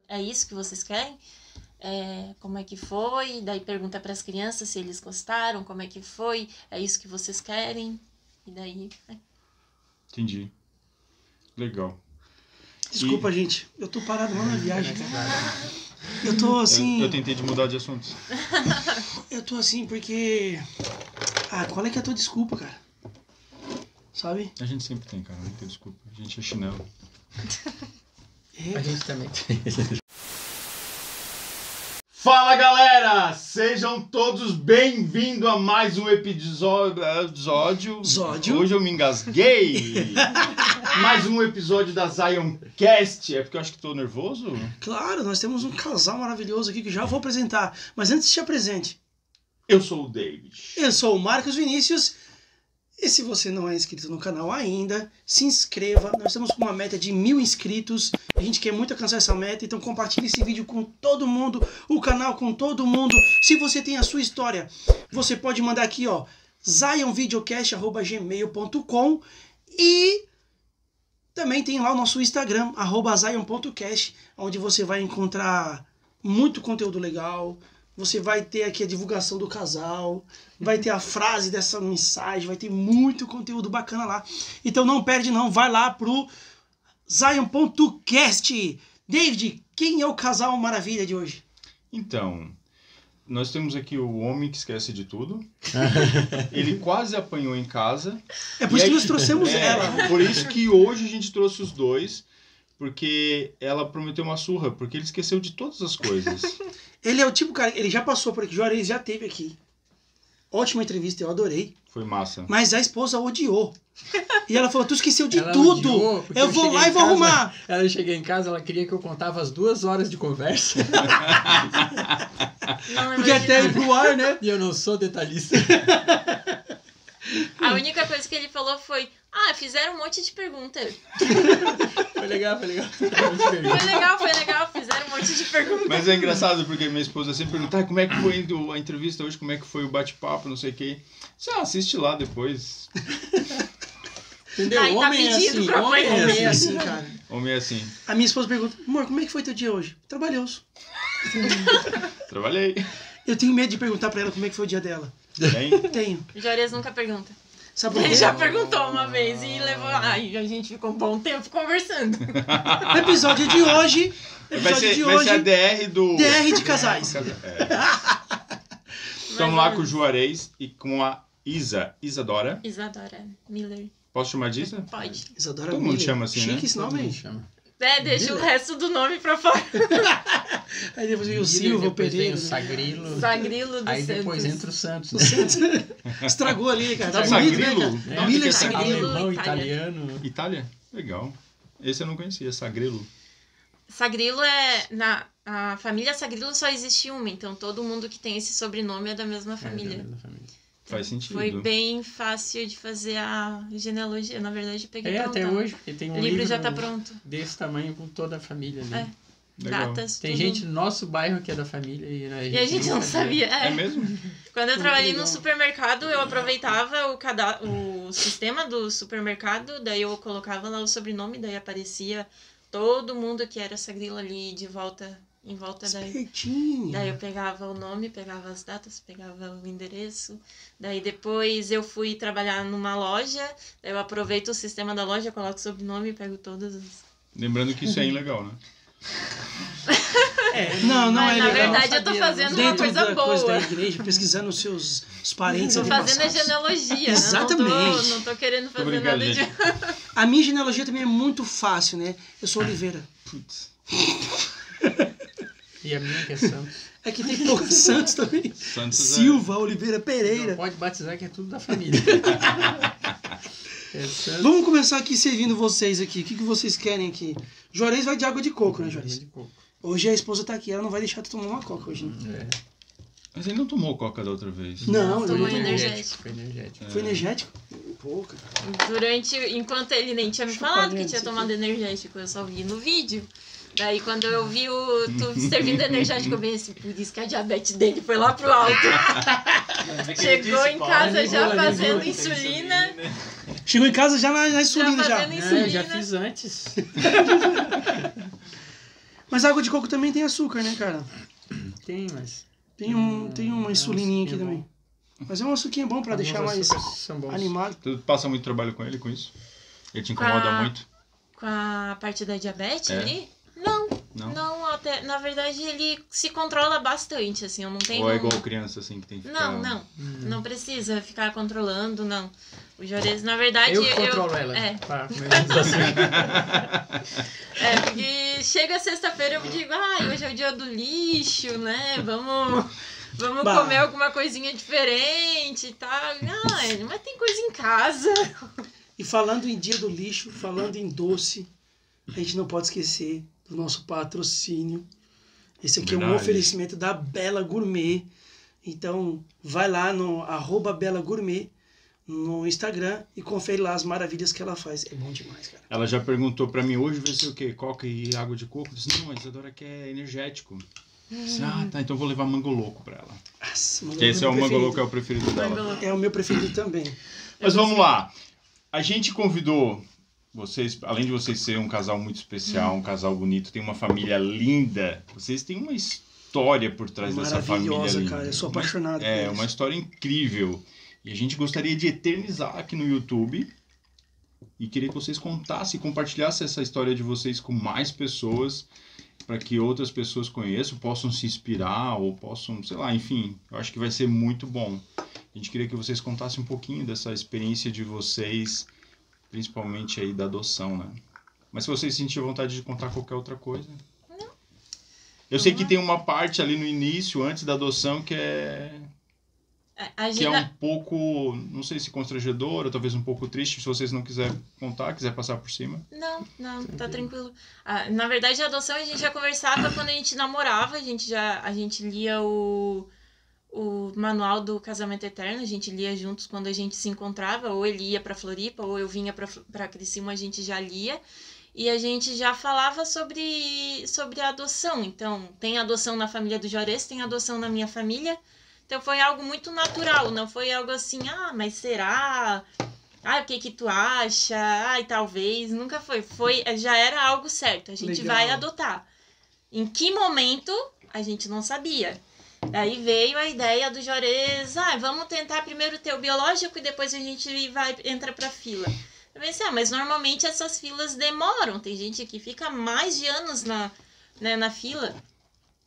é isso que vocês querem? Como é que foi? Daí pergunta para as crianças se eles gostaram, como é que foi? É isso que vocês querem? E daí... Entendi. Legal. Desculpa, gente. Eu tô parado lá na viagem. Eu tô assim... Eu tentei de mudar de assunto. Eu tô assim porque... qual é que é a tua desculpa, cara? Sabe? A gente sempre tem, cara. Não tem desculpa. A gente é chinelo. A gente também tem. Fala, galera! Sejam todos bem-vindos a mais um episódio. Hoje eu me engasguei. Mais um episódio da Zioncast. É porque eu acho que tô nervoso? Claro, nós temos um casal maravilhoso aqui que já vou apresentar. Mas antes, te apresente. Eu sou o David. Eu sou o Marcos Vinícius. E se você não é inscrito no canal ainda, se inscreva. Nós estamos com uma meta de 1000 inscritos. A gente quer muito alcançar essa meta, então compartilhe esse vídeo com todo mundo, o canal com todo mundo. Se você tem a sua história, você pode mandar aqui, ó, zionvideocast@gmail.com, e também tem lá o nosso Instagram, @zion.cast, onde você vai encontrar muito conteúdo legal. Você vai ter aqui a divulgação do casal, vai ter a frase dessa mensagem, vai ter muito conteúdo bacana lá. Então não perde não, vai lá pro Zion.cast. David, quem é o casal maravilha de hoje? Então, nós temos aqui o homem que esquece de tudo. Ele quase apanhou em casa. É por isso que nós trouxemos ela. Por isso que hoje a gente trouxe os dois. Porque ela prometeu uma surra, porque ele esqueceu de todas as coisas. Ele é o tipo, cara, ele já passou por aqui, Juarez já teve aqui. Ótima entrevista, eu adorei. Foi massa. Mas a esposa odiou. E ela falou, tu esqueceu de tudo. Eu vou lá e vou arrumar. Ela cheguei em casa, ela queria que eu contava as 2 horas de conversa. Porque até ir pro ar, né? E eu não sou detalhista. A única coisa que ele falou foi, fizeram um monte de pergunta. Foi legal. Foi legal, fizeram um monte de perguntas. Mas é engraçado porque minha esposa sempre pergunta, como é que foi a entrevista hoje, como é que foi o bate-papo, não sei o que. Você assiste lá depois. Entendeu? Aí Homem tá é assim, Homem é assim, cara. Homem é assim. A minha esposa pergunta, amor, como é que foi teu dia hoje? Trabalhoso. Trabalhei. Eu tenho medo de perguntar pra ela como é que foi o dia dela. Tenho. Juarez nunca pergunta. Sabe por quê? Ele já perguntou uma vez e levou... Ai, a gente ficou um bom tempo conversando. O episódio de hoje... Vai ser a DR do... DR de casais. Estamos lá com o Juarez e com a Isadora. Isadora Miller. Posso chamar de Isa? Pode. Isadora Todo mundo chama assim, Chique, né? esse nome aí. Deixa o resto do nome pra fora. Aí depois vem o Silva, o Pereira. O Sagrilo. Sagrilo do Aí Santos. depois entra o Santos. O Santos. Estragou ali, cara. Tá bonito, Sagrilo? né, cara? Onde Miller que é Sagrilo. Alemão, Itália. italiano. Itália? Legal. Esse eu não conhecia, Sagrilo. Sagrilo a família Sagrilo só existe uma, então todo mundo que tem esse sobrenome é da mesma família. Faz sentido. Foi bem fácil de fazer a genealogia. Na verdade, eu peguei Até hoje, porque tem um o livro já tá pronto. desse tamanho com toda a família. Né? Legal. Datas, Tem tudo. gente no nosso bairro que é da família e a gente não sabia. É mesmo? Quando eu trabalhei legal. no supermercado, eu aproveitava o sistema do supermercado, daí eu colocava lá o sobrenome, daí aparecia todo mundo que era Sagrilo ali em volta daí. Espertinho. Daí eu pegava o nome, pegava as datas, pegava o endereço. Daí depois eu fui trabalhar numa loja, daí eu aproveito o sistema da loja, coloco o sobrenome e pego todas as... Lembrando que isso é ilegal, né? Não Mas, é na legal. verdade, eu tô fazendo uma Dentro coisa da boa. coisa da igreja, pesquisando os seus parentes. Tô fazendo a antepassados. genealogia, Exatamente. né? Não tô querendo fazer brincando, nada de... gente. A minha genealogia também é muito fácil, né? Eu sou Oliveira. Putz. E a minha que é Santos. É que tem poucos Santos também. Santos Silva, Oliveira, Não Pereira. pode batizar que é tudo da família. É Santos. Vamos começar aqui servindo vocês aqui. O que vocês querem aqui? Juarez vai de água de coco, né, Juarez? De coco. Hoje a esposa tá aqui, ela não vai deixar tu tomar uma coca hoje, né? Mas ele não tomou coca da outra vez. Não, ele tomou não energético. Foi energético. Foi energético? Pô, cara. Enquanto ele nem tinha me falado que tinha tomado energético, eu só vi no vídeo. Daí quando eu vi tu servindo energético, eu pensei assim, por isso que a diabetes dele foi lá pro alto. Chegou em casa já fazendo insulina. Chegou em casa já na insulina já. fazendo insulina. Já fiz antes. Mas a água de coco também tem açúcar, né, cara? Tem, mas... Tem uma insulininha aqui também. Mas é um açuquinho bom pra deixar mais animado. Tu passa muito trabalho com ele, com isso? Ele te incomoda muito? Com a parte da diabetes ali? Não, até, na verdade ele se controla bastante, assim, eu não tenho... Ou é igual criança, assim, que tem que ficar... Não precisa ficar controlando, não. O Juarez, na verdade... Eu controlo ela. Porque chega sexta-feira eu digo, hoje é o dia do lixo, né, vamos comer alguma coisinha diferente e tal. Mas tem coisa em casa. E falando em dia do lixo, falando em doce, a gente não pode esquecer do nosso patrocínio. Esse aqui é um oferecimento da Bela Gourmet. Então, vai lá no @BelaGourmet no Instagram e confere lá as maravilhas que ela faz. É bom demais, cara. Ela já perguntou pra mim hoje, vai ser o quê? Coca e água de coco? Eu disse, não, a Isadora quer energético. Disse, tá, então vou levar Mango Louco pra ela. Nossa, que esse é o Mango Louco, é o preferido dela. É o meu preferido também. Mas vamos lá. A gente convidou vocês, além de vocês serem um casal muito especial, um casal bonito, tem uma família linda, vocês têm uma história por trás dessa família linda. Maravilhosa, cara. Eu sou apaixonado por isso. Uma história incrível. E a gente gostaria de eternizar aqui no YouTube e queria que vocês contassem e compartilhassem essa história de vocês com mais pessoas, para que outras pessoas conheçam, possam se inspirar ou possam, sei lá, enfim, eu acho que vai ser muito bom. A gente queria que vocês contassem um pouquinho dessa experiência de vocês, principalmente aí da adoção, né? Mas se vocês sentirem vontade de contar qualquer outra coisa... Não. Eu sei que tem uma parte ali no início, antes da adoção, que é um pouco, não sei se constrangedora, talvez um pouco triste, se vocês não quiserem contar, quiser passar por cima. Não, tá tranquilo. Na verdade, a adoção a gente já conversava quando a gente namorava, a gente lia o manual do Casamento Eterno, a gente lia juntos quando a gente se encontrava, ou ele ia pra Floripa, ou eu vinha pra Criciúma, a gente já lia. E a gente já falava sobre a adoção. Então, tem adoção na família do Juarez, tem adoção na minha família. Então, foi algo muito natural, não foi algo assim, mas será? O que tu acha? Talvez. Nunca foi. Já era algo certo, a gente vai adotar. Em que momento, a gente não sabia. Daí veio a ideia do Juarez, vamos tentar primeiro ter o biológico e depois a gente entra pra fila. Eu pensei, mas normalmente essas filas demoram. Tem gente que fica mais de anos na fila.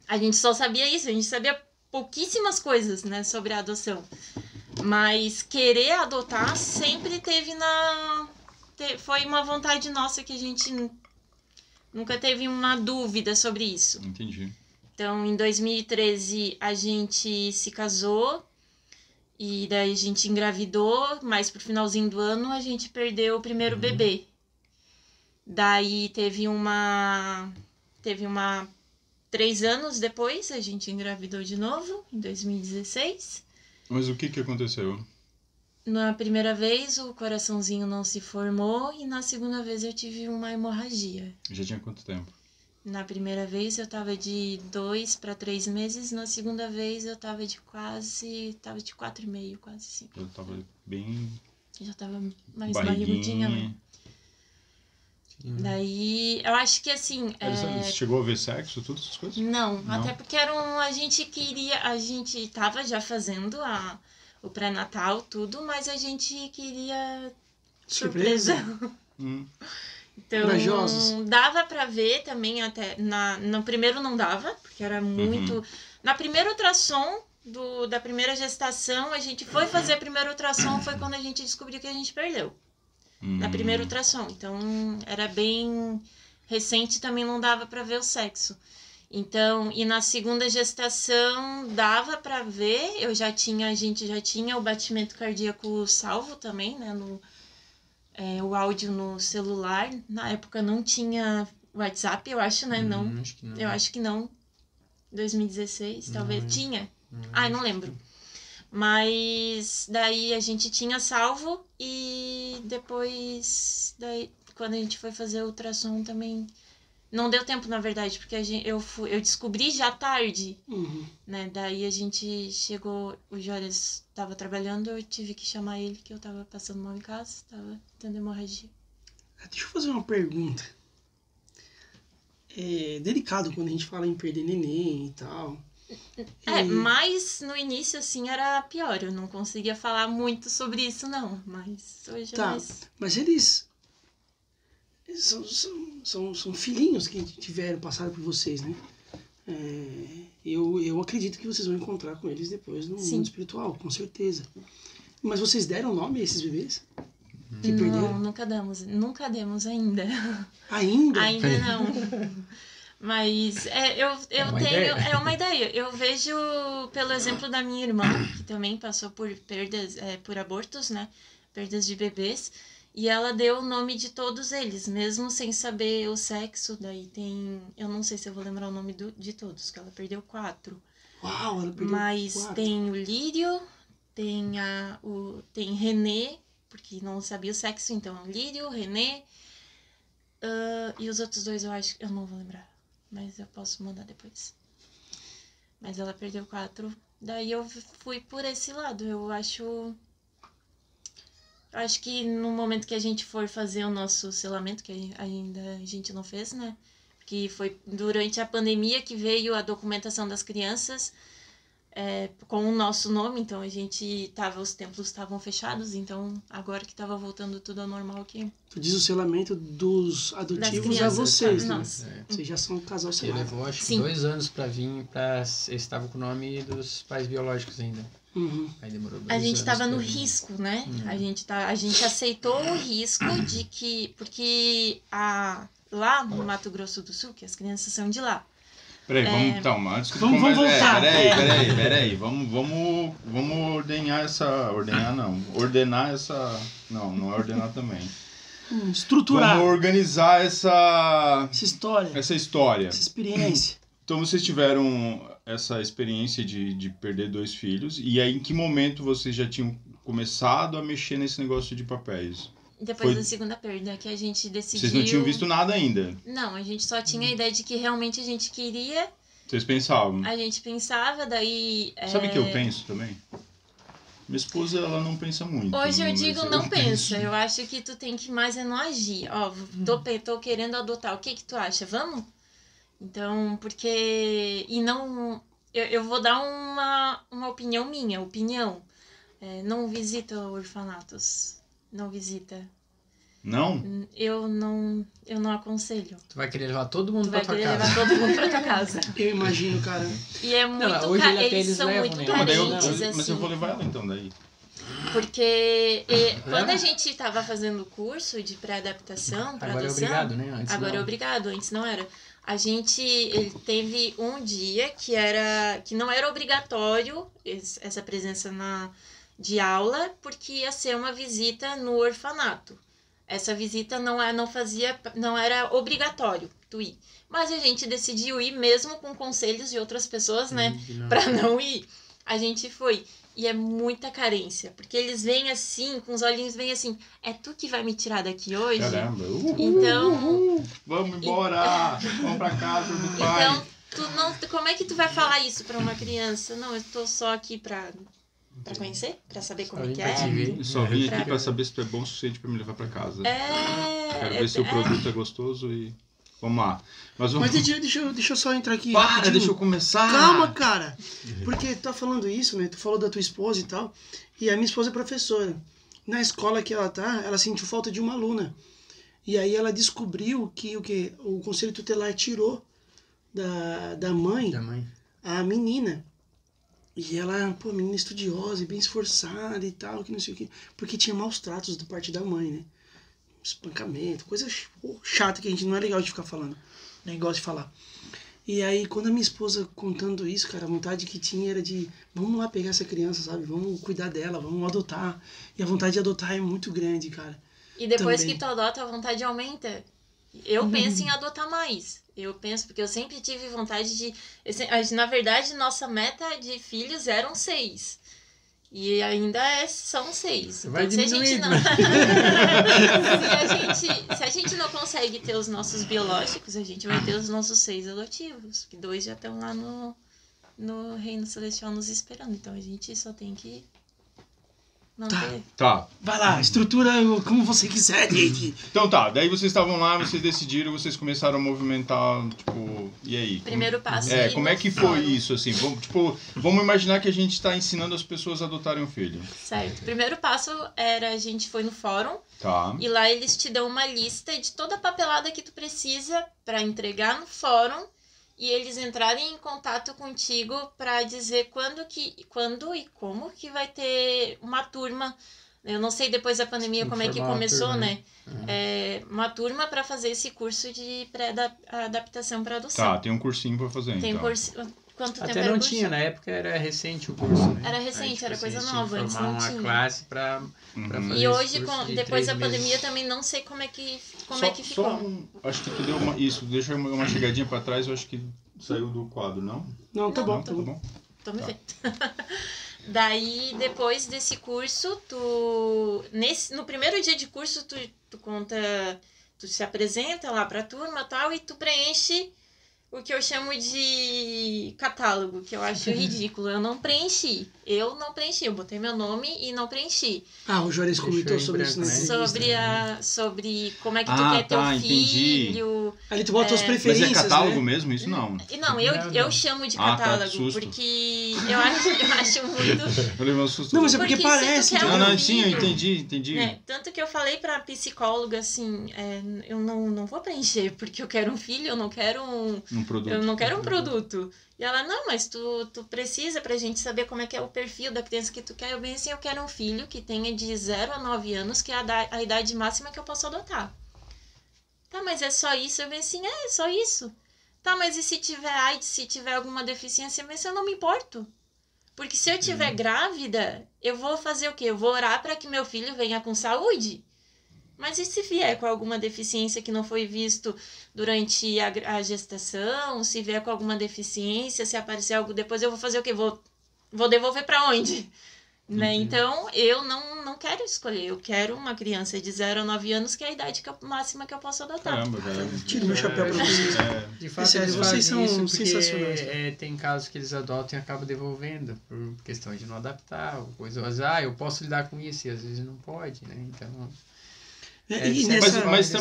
A gente só sabia isso, a gente sabia pouquíssimas coisas, né, sobre a adoção. Mas querer adotar sempre teve foi uma vontade nossa que a gente nunca teve uma dúvida sobre isso. Entendi. Então, em 2013, a gente se casou. E daí a gente engravidou, mas pro finalzinho do ano a gente perdeu o primeiro bebê. Daí teve uma 3 anos depois, a gente engravidou de novo, em 2016. Mas o que aconteceu? Na primeira vez o coraçãozinho não se formou e na segunda vez eu tive uma hemorragia. Já tinha quanto tempo? Na primeira vez eu tava de 2 para 3 meses, na segunda vez eu tava de 4,5, quase 5. Eu tava bem... Já tava mais barrigudinha, né? Daí, eu acho que assim... Você chegou a ver sexo, todas essas coisas? Não, até porque a gente tava já fazendo o pré-natal, tudo, mas a gente queria surpresa. Então, corajosos. Dava pra ver também até... No primeiro não dava, porque era muito... Na primeira ultrassom da primeira gestação, a gente foi fazer a primeira ultrassom, foi quando a gente descobriu que a gente perdeu. Na primeira ultrassom. Então, era bem recente, também não dava pra ver o sexo. Então, e na segunda gestação, dava pra ver, a gente já tinha o batimento cardíaco salvo também, né, o áudio no celular. Na época não tinha WhatsApp, eu acho, né? Não. Acho que não. Eu acho que não. 2016, talvez. Tinha. Não lembro. Mas daí a gente tinha salvo e depois, quando a gente foi fazer o ultrassom também, não deu tempo, na verdade, porque eu descobri já tarde, né? Daí a gente chegou, o Juarez estava trabalhando, eu tive que chamar ele, que eu estava passando mal em casa, estava tendo hemorragia. Deixa eu fazer uma pergunta. delicado quando a gente fala em perder neném e tal. Mas no início, assim, era pior. Eu não conseguia falar muito sobre isso, não. Mas hoje é mais... Mas eles são filhinhos que tiveram, passaram por vocês, né? Eu acredito que vocês vão encontrar com eles depois no mundo espiritual, com certeza. Mas vocês deram nome a esses bebês? Que perderam? Não, nunca demos ainda. Ainda? Ainda não. Mas é uma ideia. Eu vejo pelo exemplo da minha irmã, que também passou por perdas, por abortos, né? Perdas de bebês. E ela deu o nome de todos eles, mesmo sem saber o sexo. Daí tem... Eu não sei se eu vou lembrar o nome de todos, que ela perdeu 4. Uau, ela perdeu 4. Mas tem o Lírio, tem René, porque não sabia o sexo, então Lírio, René. E os outros 2 eu acho que eu não vou lembrar. Mas eu posso mandar depois. Mas ela perdeu 4. Daí eu fui por esse lado. Eu acho que no momento que a gente for fazer o nosso selamento, que ainda a gente não fez, né? Que foi durante a pandemia que veio a documentação das crianças com o nosso nome. Então os templos estavam fechados. Então agora que estava voltando tudo ao normal aqui. Tu diz o selamento dos adotivos a vocês, né? Vocês já são um casal Ele selado. levou acho que 2 anos pra vir, eles estavam com o nome dos pais biológicos ainda. Aí demorou 2 anos. A gente estava no risco, né? A gente aceitou o risco de que... Porque lá no Mato Grosso do Sul, que as crianças são de lá. Peraí, vamos então, antes que vamos voltar. Peraí. Vamos ordenar essa... Não é ordenar também. Estruturar. Vamos organizar essa história. Essa experiência. Então vocês tiveram essa experiência de perder 2 filhos. E aí em que momento vocês já tinham começado a mexer nesse negócio de papéis? Depois da segunda perda, que a gente decidiu... Vocês não tinham visto nada ainda? Não, a gente só tinha a ideia de que realmente a gente queria. Vocês pensavam? A gente pensava, daí... Sabe o que eu penso também? Minha esposa, ela não pensa muito. Hoje eu digo não pensa. Eu acho que tu tem que mais não agir. Ó, tô querendo adotar. O que tu acha? Vamos? Então, porque... E não... Eu vou dar uma opinião minha. Não visita orfanatos. Não visita. Não? Eu não aconselho. Tu vai querer levar todo mundo pra tua casa. Tu vai querer levar todo mundo pra tua casa. Eu imagino, cara. E é muito hoje eles são levam, muito né? carentes, assim. Mas eu vou levar ela então daí. Porque quando a gente tava fazendo o curso de pré-adaptação para adoção... Agora é obrigado, né? Antes agora não. É obrigado, antes não era. Ele teve um dia que não era obrigatório essa presença de aula, porque ia ser uma visita no orfanato. Essa visita não era obrigatório tu ir. Mas a gente decidiu ir mesmo com conselhos de outras pessoas, né? Pra não ir. A gente foi. E é muita carência. Porque eles vêm assim, com os olhinhos vêm assim. É tu que vai me tirar daqui hoje? Caramba. Então... Vamos embora! Vamos pra casa do pai. Então, como é que tu vai falar isso pra uma criança? Não, eu tô só aqui pra conhecer? Pra saber como é que é? Eu só vim aqui pra saber se tu é bom o suficiente pra me levar pra casa. Quero ver se o produto é gostoso e... Vamos lá. Mas deixa eu só entrar aqui. Para, deixa eu começar. Calma, cara. Porque tu tá falando isso, né? Tu falou da tua esposa e tal. E a minha esposa é professora. Na escola que ela tá, ela sentiu falta de uma aluna. E aí ela descobriu que o Conselho Tutelar tirou da mãe a menina. E ela, menina estudiosa e bem esforçada e tal, que não sei o quê. Porque tinha maus tratos da parte da mãe, né? Espancamento, coisa chata que a gente não é legal de ficar falando. Nem gosta de falar. E aí, quando a minha esposa contando isso, cara, a vontade que tinha era de... Vamos lá pegar essa criança, sabe? Vamos cuidar dela, vamos adotar. E a vontade de adotar é muito grande, cara. E depois que tu adota, a vontade aumenta. Eu penso em adotar mais. Eu penso, porque eu sempre tive vontade de... Na verdade, nossa meta de filhos eram 6. E ainda são 6. Então, se a gente não... se a gente não consegue ter os nossos biológicos, a gente vai ter os nossos 6 adotivos. Que 2 já estão lá no Reino Celestial nos esperando. Então, a gente só tem que Tá. Vai lá, estrutura como você quiser, gente. Então tá, daí vocês estavam lá, vocês decidiram, vocês começaram a movimentar, tipo, e aí? Primeiro passo. Como é que foi isso, assim? Vamos imaginar que a gente tá ensinando as pessoas a adotarem um filho. Certo. Primeiro passo era, a gente foi no fórum. Tá. E lá eles te dão uma lista de toda a papelada que tu precisa para entregar no fórum. E eles entrarem em contato contigo para dizer quando e como que vai ter uma turma. Eu não sei depois da pandemia como é que começou, turma, né? Uma turma para fazer esse curso de pré-adaptação para adoção. Tá, tem um cursinho para fazer, tem então. Quanto tempo até não tinha, na época era recente o curso, né? Era recente, era coisa nova, antes não tinha. Uma classe para fazer e hoje, depois da pandemia, também não sei como é que ficou. Acho que tu deu deixa uma chegadinha para trás, eu acho que saiu do quadro, não? Não, tá bom. Tô me vendo. Daí, depois desse curso, no primeiro dia de curso, tu se apresenta lá pra turma e tal, e tu preenche o que eu chamo de catálogo, que eu acho ridículo. Eu não preenchi, eu botei meu nome e não preenchi. O Juarez comentou sobre isso, né? Sobre como é que tu quer ter um filho. Ali tu bota as preferências, mas é catálogo, né? mesmo? Isso não. Não, eu chamo de catálogo, porque eu acho muito... Não, mas é porque parece. Sim, eu entendi. Tanto que eu falei pra psicóloga, assim, eu não vou preencher, porque eu quero um filho, eu não quero produto. Eu não quero um produto. E ela, não, mas tu precisa pra gente saber como é que é o perfil da criança que tu quer. Eu bem assim, eu quero um filho que tenha de 0 a 9 anos, que é a idade máxima que eu posso adotar. Tá, mas é só isso? Eu bem assim, é só isso. Tá, mas e se tiver AIDS, se tiver alguma deficiência? Mas eu não me importo. Porque se eu estiver grávida, eu vou fazer o quê? Eu vou orar pra que meu filho venha com saúde. Mas e se vier com alguma deficiência que não foi visto durante a gestação? Se vier com alguma deficiência, se aparecer algo depois, eu vou fazer o quê? Vou devolver para onde? Né? Então, eu não quero escolher. Eu quero uma criança de 0 a 9 anos, que é a idade máxima que eu posso adotar. Caramba, velho. Tiro meu chapéu para vocês. De fato, vocês são sensacionais. Tem casos que eles adotam e acabam devolvendo, por questão de não adaptar, ou coisa. Eu posso lidar com isso, e às vezes não pode, né? Então...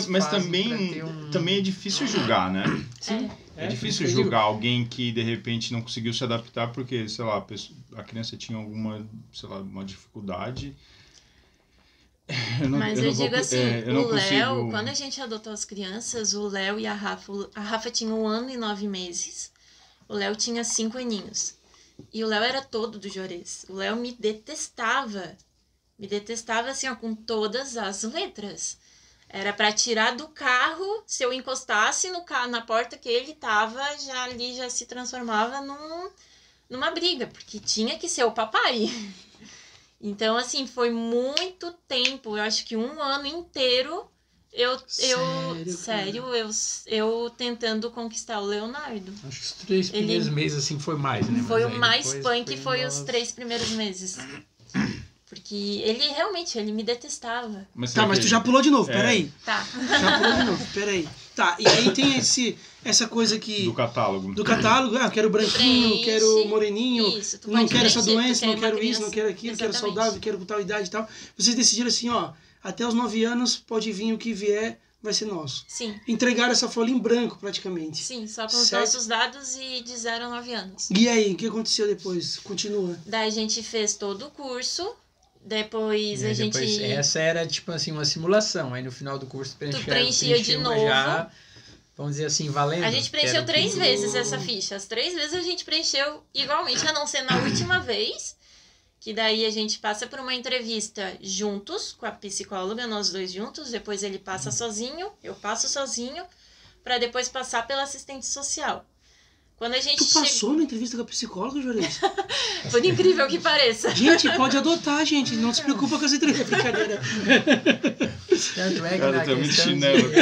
Mas também é difícil julgar, né? Sim. É difícil julgar alguém que de repente não conseguiu se adaptar porque, sei lá, a criança tinha alguma, sei lá, uma dificuldade. Mas eu digo assim, o Léo, quando a gente adotou as crianças, o Léo e a Rafa tinha 1 ano e 9 meses. O Léo tinha 5 aninhos. E o Léo era todo do Juarez. O Léo me detestava. Me detestava, assim, ó, com todas as letras. Era pra tirar do carro, se eu encostasse na porta que ele tava, já se transformava numa briga, porque tinha que ser o papai. Então, assim, foi muito tempo, eu acho que 1 ano inteiro, eu tentando conquistar o Leonardo. Acho que os 3 primeiros meses, assim, foi mais, né? Foi o mais punk, foi os 3 primeiros meses. Porque ele me detestava. Mas tu já pulou de novo, peraí. Tá. Já pulou de novo, peraí. Tá, e aí tem essa coisa que... Do catálogo. Quero branquinho, quero moreninho, isso, não quero essa doença, não quero criança, isso, não quero aquilo, exatamente. quero saudável, quero com tal idade e tal. Vocês decidiram assim, ó, até os 9 anos pode vir o que vier, vai ser nosso. Sim. Entregaram essa folha em branco, praticamente. Sim, só com os nossos dados e de 0 a 9 anos. E aí, o que aconteceu depois? Continua. Daí a gente fez todo o curso. Depois a gente... Essa era, tipo assim, uma simulação. Aí no final do curso preenchia de novo. Já, vamos dizer assim, valendo. A gente preencheu 3 vezes essa ficha. As 3 vezes a gente preencheu igualmente, a não ser na última vez. Que daí a gente passa por uma entrevista juntos, com a psicóloga, nós 2 juntos. Depois ele passa sozinho, eu passo sozinho, para depois passar pela assistente social. Quando a gente Tu passou na entrevista com a psicóloga, Juarez? Por incrível que pareça. Gente, pode adotar, gente. Não se preocupa com essa entrevista. Brincadeira. Tanto é que cara, tá muito chinelo.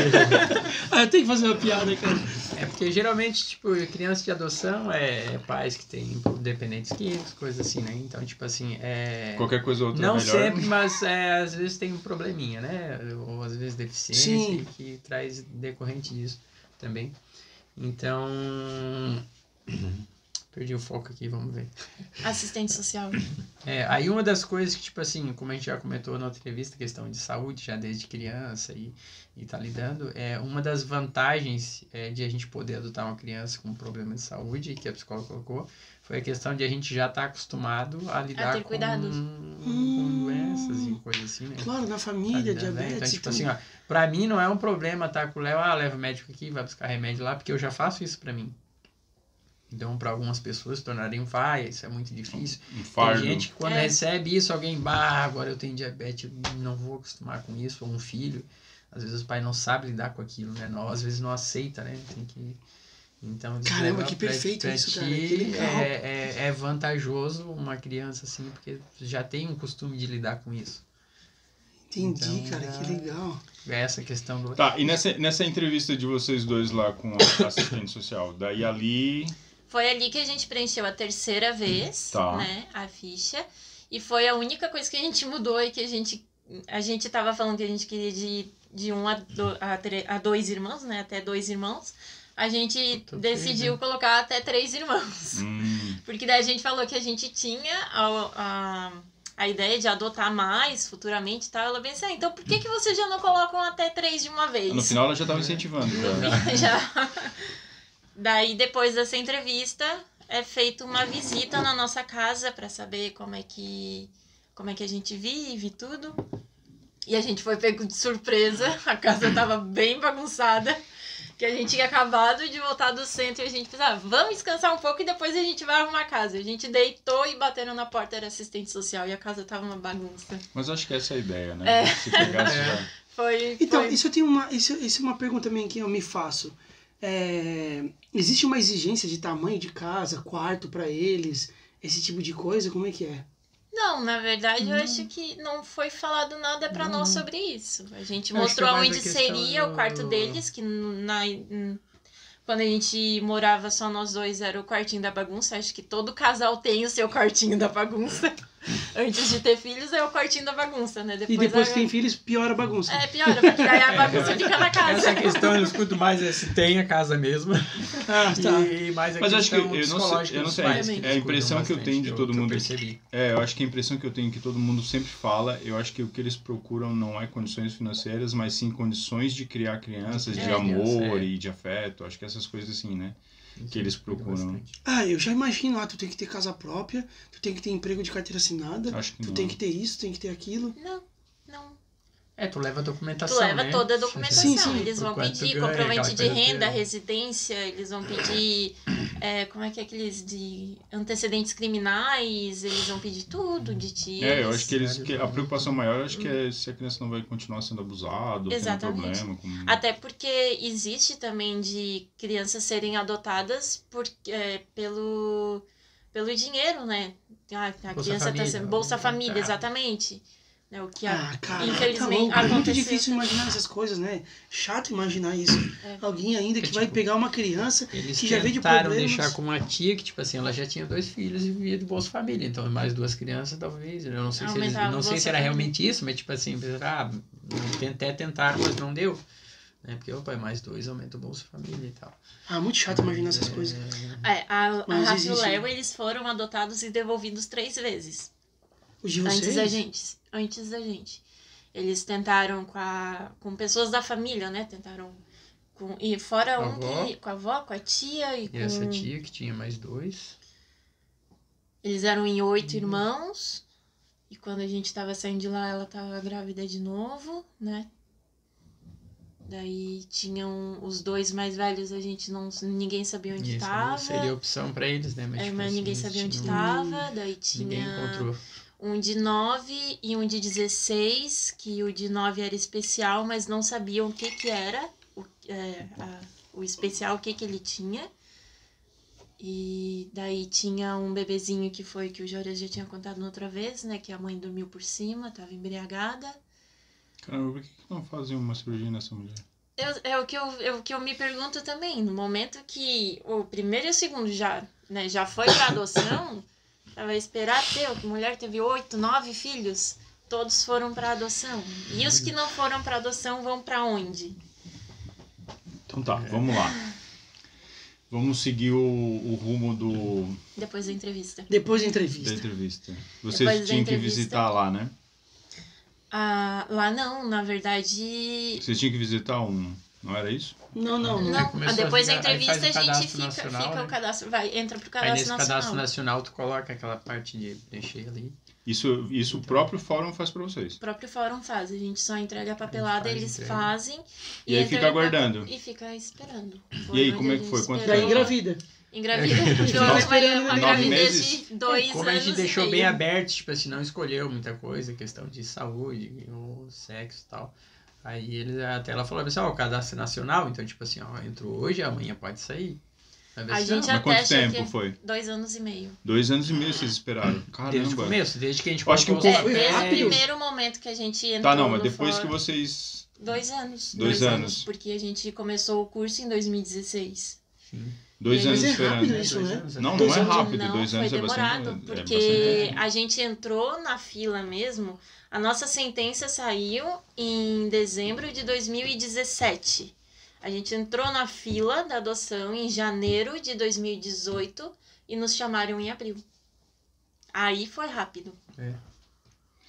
Eu tenho que fazer uma piada, cara. É porque geralmente, tipo, criança de adoção é pais que têm dependentes químicos, coisas assim, né? Então, tipo assim, qualquer coisa ou outra não é melhor. sempre, mas às vezes tem um probleminha, né? Ou às vezes deficiência que traz decorrente disso também. Então... perdi o foco aqui, vamos ver. Assistente social. Aí uma das coisas que, tipo assim, como a gente já comentou na outra entrevista, questão de saúde, já desde criança e tá lidando, uma das vantagens de a gente poder adotar uma criança com problema de saúde, que a psicóloga colocou, foi a questão de a gente já estar acostumado a lidar com doenças e coisas assim, né? Claro, na família, Tá, diabetes. Então, tipo assim, ó, pra mim não é um problema estar com o Léo, leva o médico aqui, vai buscar remédio lá, porque eu já faço isso pra mim. Então, para algumas pessoas se tornarem isso é muito difícil. Tem gente que quando recebe isso, alguém, agora eu tenho diabetes, eu não vou acostumar com isso, ou um filho. Às vezes o pai não sabe lidar com aquilo, né? Às vezes não aceita, né? Tem que... Então, caramba, que perfeito isso, cara. Que legal. É vantajoso uma criança assim, porque já tem um costume de lidar com isso. Entendi, então, cara, que legal. Essa questão do... Tá, e nessa entrevista de vocês dois lá com a assistente social, daí ali... Foi ali que a gente preencheu a terceira vez, né, a ficha. E foi a única coisa que a gente mudou e que a gente tava falando que a gente queria de 1 a 2 irmãos, né, até 2 irmãos. A gente decidiu colocar até 3 irmãos. Porque daí a gente falou que a gente tinha a ideia de adotar mais futuramente e tal. Ela pensou, então por que vocês já não colocam até 3 de uma vez? No final ela já estava incentivando. Já. Daí, depois dessa entrevista, é feita uma visita na nossa casa para saber como é que a gente vive e tudo. E a gente foi pego de surpresa, a casa tava bem bagunçada, que a gente tinha acabado de voltar do centro e a gente pensava, vamos descansar um pouco e depois a gente vai arrumar a casa. A gente deitou e bateram na porta, era assistente social e a casa tava uma bagunça. Mas acho que essa é a ideia, né? Se pegasse já... Então, isso é uma pergunta também que eu me faço. Existe uma exigência de tamanho de casa, quarto para eles, esse tipo de coisa? Como é que é? Não, na verdade eu acho que não foi falado nada pra nós sobre isso. A gente mostrou onde seria o quarto deles, que quando a gente morava só nós dois era o quartinho da bagunça. Acho que todo casal tem o seu quartinho da bagunça. Antes de ter filhos é o quartinho da bagunça, né? Depois que tem filhos, piora a bagunça. Piora, porque daí a bagunça fica na casa. Essa questão eu escuto mais se tem a casa mesmo. Tá. E mais a mas acho que eu não sei, é a impressão que eu tenho de todo mundo. Eu acho que a impressão que eu tenho que todo mundo sempre fala, eu acho que o que eles procuram não é condições financeiras, mas sim condições de criar crianças, de amor e de afeto. Acho que essas coisas assim, né? Que eles procuram. Eu já imagino, tu tem que ter casa própria, tu tem que ter emprego de carteira assinada, tu tem que ter isso, tem que ter aquilo. Não. Tu leva a documentação, Tu leva toda a documentação. Sim. Eles vão pedir comprovante de renda, residência, eles vão pedir, como é que é aqueles de antecedentes criminais, eles vão pedir tudo de ti. Eu acho que a preocupação maior acho que é se a criança não vai continuar sendo abusada, tendo problema. Até porque existe também de crianças serem adotadas pelo dinheiro, né? A criança está sendo Bolsa Família, exatamente. O que infelizmente é muito difícil imaginar essas coisas, né? Chato imaginar isso. Alguém ainda que vai pegar uma criança que já veio de problemas. Eles tentaram deixar com uma tia que, tipo assim, ela já tinha 2 filhos e vivia de Bolsa Família. Então, mais 2 crianças, talvez. Eu não sei se era realmente isso, mas, tipo assim, até tentaram, mas não deu. Porque, mais 2 aumenta o Bolsa Família e tal. Muito chato imaginar essas coisas. A Rafa e o Léo, eles foram adotados e devolvidos 3 vezes. Os de vocês? Antes da gente. Eles tentaram com pessoas da família, né? Tentaram com a avó, com a tia e com... essa tia que tinha mais 2. Eles eram em 8 irmãos. E quando a gente tava saindo de lá, ela tava grávida de novo, né? Daí tinham os 2 mais velhos, ninguém sabia onde estava. Seria opção pra eles, né? Mas ninguém sabia onde estava. Daí tinha... Ninguém encontrou. Um de 9 e um de 16, que o de 9 era especial, mas não sabiam o que era o especial, o que ele tinha. E daí tinha um bebezinho que foi que o Jórias já tinha contado outra vez, né? Que a mãe dormiu por cima, estava embriagada. Caramba, por que não fazem uma cirurgia nessa mulher? É o que eu me pergunto também. No momento que o primeiro e o segundo já foi para adoção... Ela vai esperar a mulher teve 8, 9 filhos, todos foram para adoção. E os que não foram para adoção vão para onde? Então tá, vamos lá. Vamos seguir o rumo do... Depois da entrevista. Depois da Da entrevista. entrevista. Vocês Depois da tinham que entrevista. visitar lá, né? Lá não, na verdade... Vocês tinham que visitar um... Não era isso? Não. Não, começou depois a da ficar- aí entrevista faz o a gente cadastro nacional, fica né? o cadastro, entra pro Aí cadastro nesse nacional. cadastro nacional tu coloca aquela parte de preencher ali. Isso o próprio fórum faz pra vocês. O próprio fórum faz, a gente só entrega a papelada, eles entrega. fazem. E aí entra fica em aguardando. E fica esperando. E aí, Foi como é onde que a foi? gente Quanto esperou. Daí engravida. Engravida. Nossa, Foi uma 9 gravidez meses? de 2 Como a anos gente e deixou meio. bem aberto, tipo assim, não escolheu muita coisa, questão de saúde, ou sexo e tal. Aí eles, até ela falou assim, ó, o cadastro nacional, então tipo assim, ó, entrou hoje, amanhã pode sair. Vai ver A se gente não. Mas quanto acha tempo que- foi? 2 anos e meio. 2 anos e meio vocês esperaram. Desde o Caramba. começo, desde que a gente Eu acho que colocou o os povo- Desde o rápido. primeiro momento que a gente entrou Tá, não, mas no depois que fórum. vocês... 2 anos. 2 anos. Porque a gente começou o curso em 2016. 2 E anos Mas é esperando. rápido isso, né? Não, não 2 é anos rápido. Não, 2 anos foi é demorado, bastante. porque É bastante. a gente entrou na fila mesmo. A nossa sentença saiu em dezembro de 2017. A gente entrou na fila da adoção em janeiro de 2018 e nos chamaram em abril. Aí foi rápido.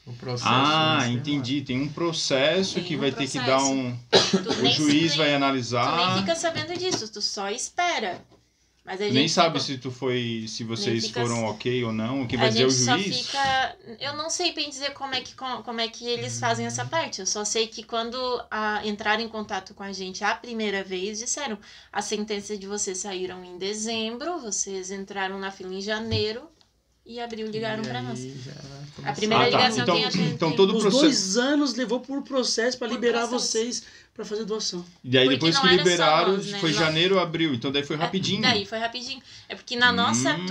O processo. Ah, né, entendi. Tem um processo Tem que um vai ter que processo. dar um... Tu O nem juiz se- vai Tu nem analisar. fica sabendo disso, tu só espera. Mas a gente Nem sabe fica- se vocês fica- foram ok ou não. O que vai a dizer o gente só juiz? fica. Eu não sei bem dizer como é que eles fazem essa parte. Eu só sei que quando entraram em contato com a gente a primeira vez, disseram: a sentença de vocês saíram em dezembro, vocês entraram na fila em janeiro e abril ligaram pra nós. A primeira Ah, tá. ligação Então, quem atende- então todo o Os processo... 2 anos levou por processo para Por liberar processo. vocês para fazer doação. E aí Porque depois não que era só liberaram, nós, né? foi Nós- janeiro, abril. Então daí foi rapidinho. Daí foi rapidinho. É porque na nossa Hum.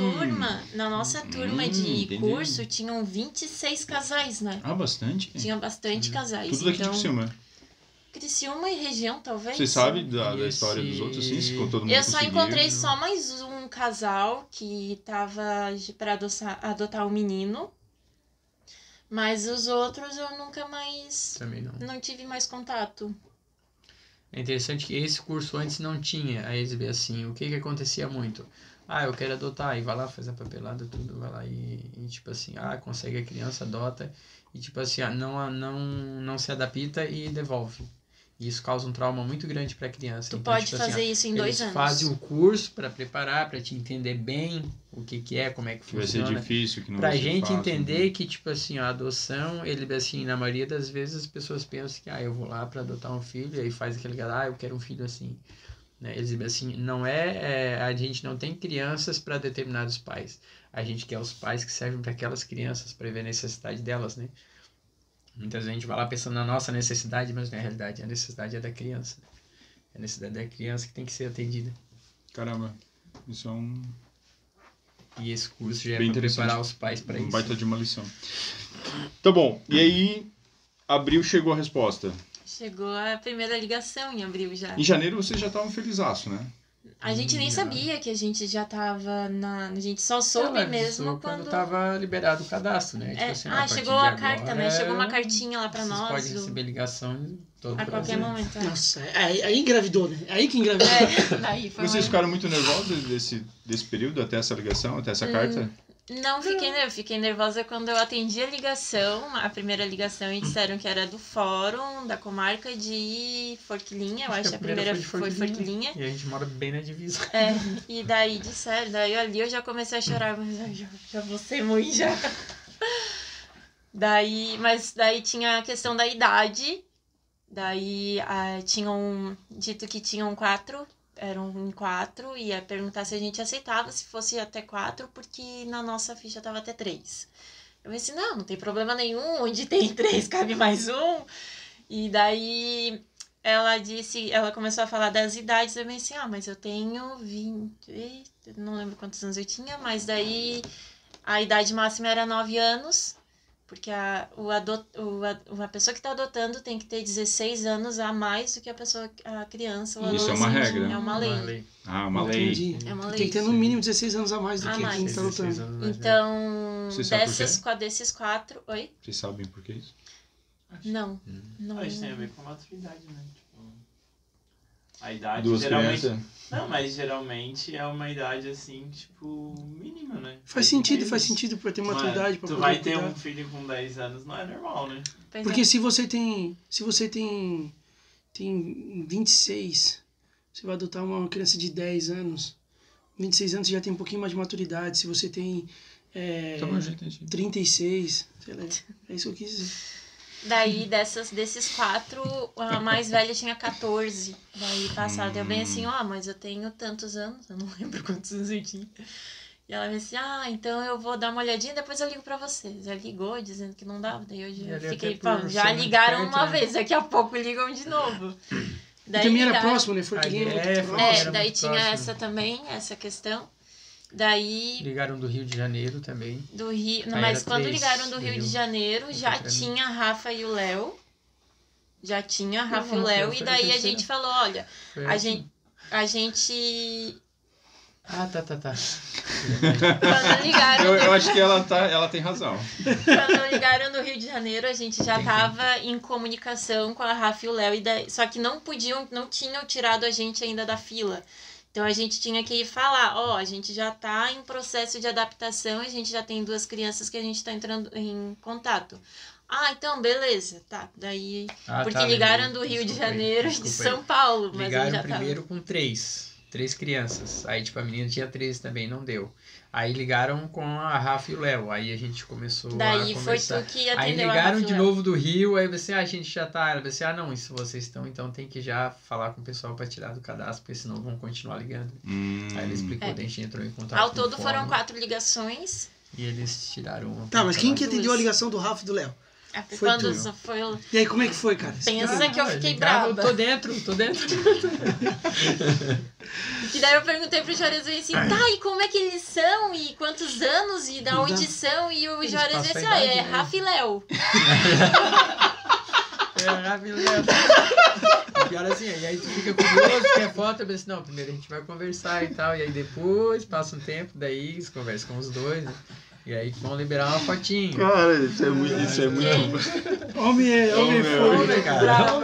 turma de Entendi. curso tinham 26 casais, né? Ah, bastante. Tinha bastante casais. Tudo daqui então, de cima. Criciúma e região, talvez. Você sabe da E história dos esse- outros, assim? Se todo mundo Eu só conseguiu? encontrei só mais um casal que tava para adotar um menino. Mas os outros eu nunca mais. Também não. Não tive mais contato. É interessante que esse curso antes não tinha a exibir assim. O que acontecia muito? Ah, eu quero adotar. E vai lá, faz a papelada, tudo. Vai lá e tipo assim, consegue a criança, adota. E tipo assim, não se adapta e devolve. E isso causa um trauma muito grande para a criança. Tu Então, pode tipo assim, fazer isso em 2 anos. Eles fazem um curso para preparar, para te entender bem o que é, como é que Que vai ser funciona. difícil, que não Pra vai ser gente fácil. entender que, tipo assim, a adoção, ele, assim, na maioria das vezes as pessoas pensam que, eu vou lá pra adotar um filho, e aí faz aquele cara, eu quero um filho assim. Né? Eles dizem assim, a gente não tem crianças para determinados pais. A gente quer os pais que servem para aquelas crianças, para ver a necessidade delas, né? Muitas vezes a gente vai lá pensando na nossa necessidade, mas na realidade a necessidade é da criança. É a necessidade da criança que tem que ser atendida. Caramba, isso é um... E esse curso já é Bem para interessante. preparar os pais para um isso. baita de uma lição. Tá bom, e aí, abril chegou a resposta. Chegou a primeira ligação em abril já. Em janeiro vocês já estavam felizaço, né? A gente nem sabia que a gente já tava na. A gente só soube Ela mesmo avisou quando. tava liberado o cadastro, né? Tipo É, assim, partir chegou de a carta, agora, né? Chegou uma cartinha lá pra vocês nós. podem receber ligação em todo o A qualquer Brasil. momento. Nossa, aí engravidou, né? Aí que engravidou. Daí foi Vocês uma- ficaram muito nervosos desse período, até essa ligação, até essa carta? Não, fiquei nervosa quando eu atendi a ligação, a primeira ligação, e disseram que era do fórum da comarca de Forquilinha, eu acho que a primeira foi Forquilinha. E a gente mora bem na divisa. É, e daí disseram, daí ali eu já comecei a chorar, mas eu já vou ser mãe já. Mas daí tinha a questão da idade, daí tinham dito que tinham 4, eram em 4, e ia perguntar se a gente aceitava, se fosse até 4, porque na nossa ficha tava até 3. Eu pensei, não tem problema nenhum, onde tem 3 cabe mais um. E daí ela começou a falar das idades, eu pensei, mas eu tenho 20, não lembro quantos anos eu tinha, mas daí a idade máxima era 9 anos, porque a pessoa que está adotando tem que ter 16 anos a mais do que a criança ou Isso é uma adolescente. regra. É uma lei. Ah, uma lei. Entendi. É uma lei. Tem que ter no mínimo 16 anos a mais do A que mais. quem tá lutando. Então, Você sabe por desses 4... Oi? Vocês sabem por que isso? Não. Não. Isso tem a ver com a maturidade, né? Tipo, A idade Duas geralmente... crianças. Não, mas geralmente é uma idade assim, tipo, mínima, né? Faz sentido pra ter maturidade. Pra tu vai ter um filho com 10 anos, não é normal, né? Porque se você tem 26, você vai adotar uma criança de 10 anos, 26 anos você já tem um pouquinho mais de maturidade. Se você tem 36, sei lá, é isso que eu quis dizer. Daí, desses 4, a mais velha tinha 14. Daí, passada, eu bem assim, mas eu tenho tantos anos, eu não lembro quantos anos eu tinha. E ela disse, então eu vou dar uma olhadinha, depois eu ligo pra vocês. Já ligou, dizendo que não dava, daí eu já fiquei, já ligaram uma vez, daqui a pouco ligam de novo. Daí também era próximo, né? Daí tinha essa também, essa questão. Daí... Ligaram do Rio de Janeiro também. Do Rio... Não, mas quando ligaram do Rio de Janeiro, já tinha a Rafa e o Léo. Já tinha a Rafa e o Léo. E daí a gente falou, olha, a gente... tá. Quando ligaram eu acho que ela tem razão. Quando ligaram do Rio de Janeiro, a gente já tava em comunicação com a Rafa e o Léo. Só que não tinham tirado a gente ainda da fila. Então, a gente tinha que ir falar, a gente já tá em processo de adaptação, a gente já tem 2 crianças que a gente tá entrando em contato. Então, beleza, tá. Daí, porque ligaram do Rio de Janeiro e de São Paulo. Mas ligaram já primeiro com 3 crianças. Aí, tipo, a menina tinha 13 também, não deu. Aí ligaram com a Rafa e o Léo. Aí a gente começou a conversar. Foi tu que atendeu. Aí ligaram de novo do Rio. Aí você, a gente já tá. Ela disse, não, isso vocês estão, então tem que já falar com o pessoal pra tirar do cadastro, porque senão vão continuar ligando. Aí ele explicou, daí a gente entrou em contato. Ao todo foram 4 ligações. E eles tiraram uma. Tá, mas quem que atendeu a ligação do Rafa e do Léo? Foi... E aí, como é que foi, cara? Pensa que eu fiquei brava. Tô dentro. E daí eu perguntei pro Juarez assim, e como é que eles são? E quantos anos? E da onde são? E o Juarez disse, é Rafa e Léo. Rafa e Léo. Pior assim, e aí tu fica curioso, quer foto, eu penso, não, primeiro a gente vai conversar e tal. E aí depois, passa um tempo, daí eles conversam com os dois, né? E aí vão liberar uma fotinha. Cara, isso é muito... Homem foi, cara.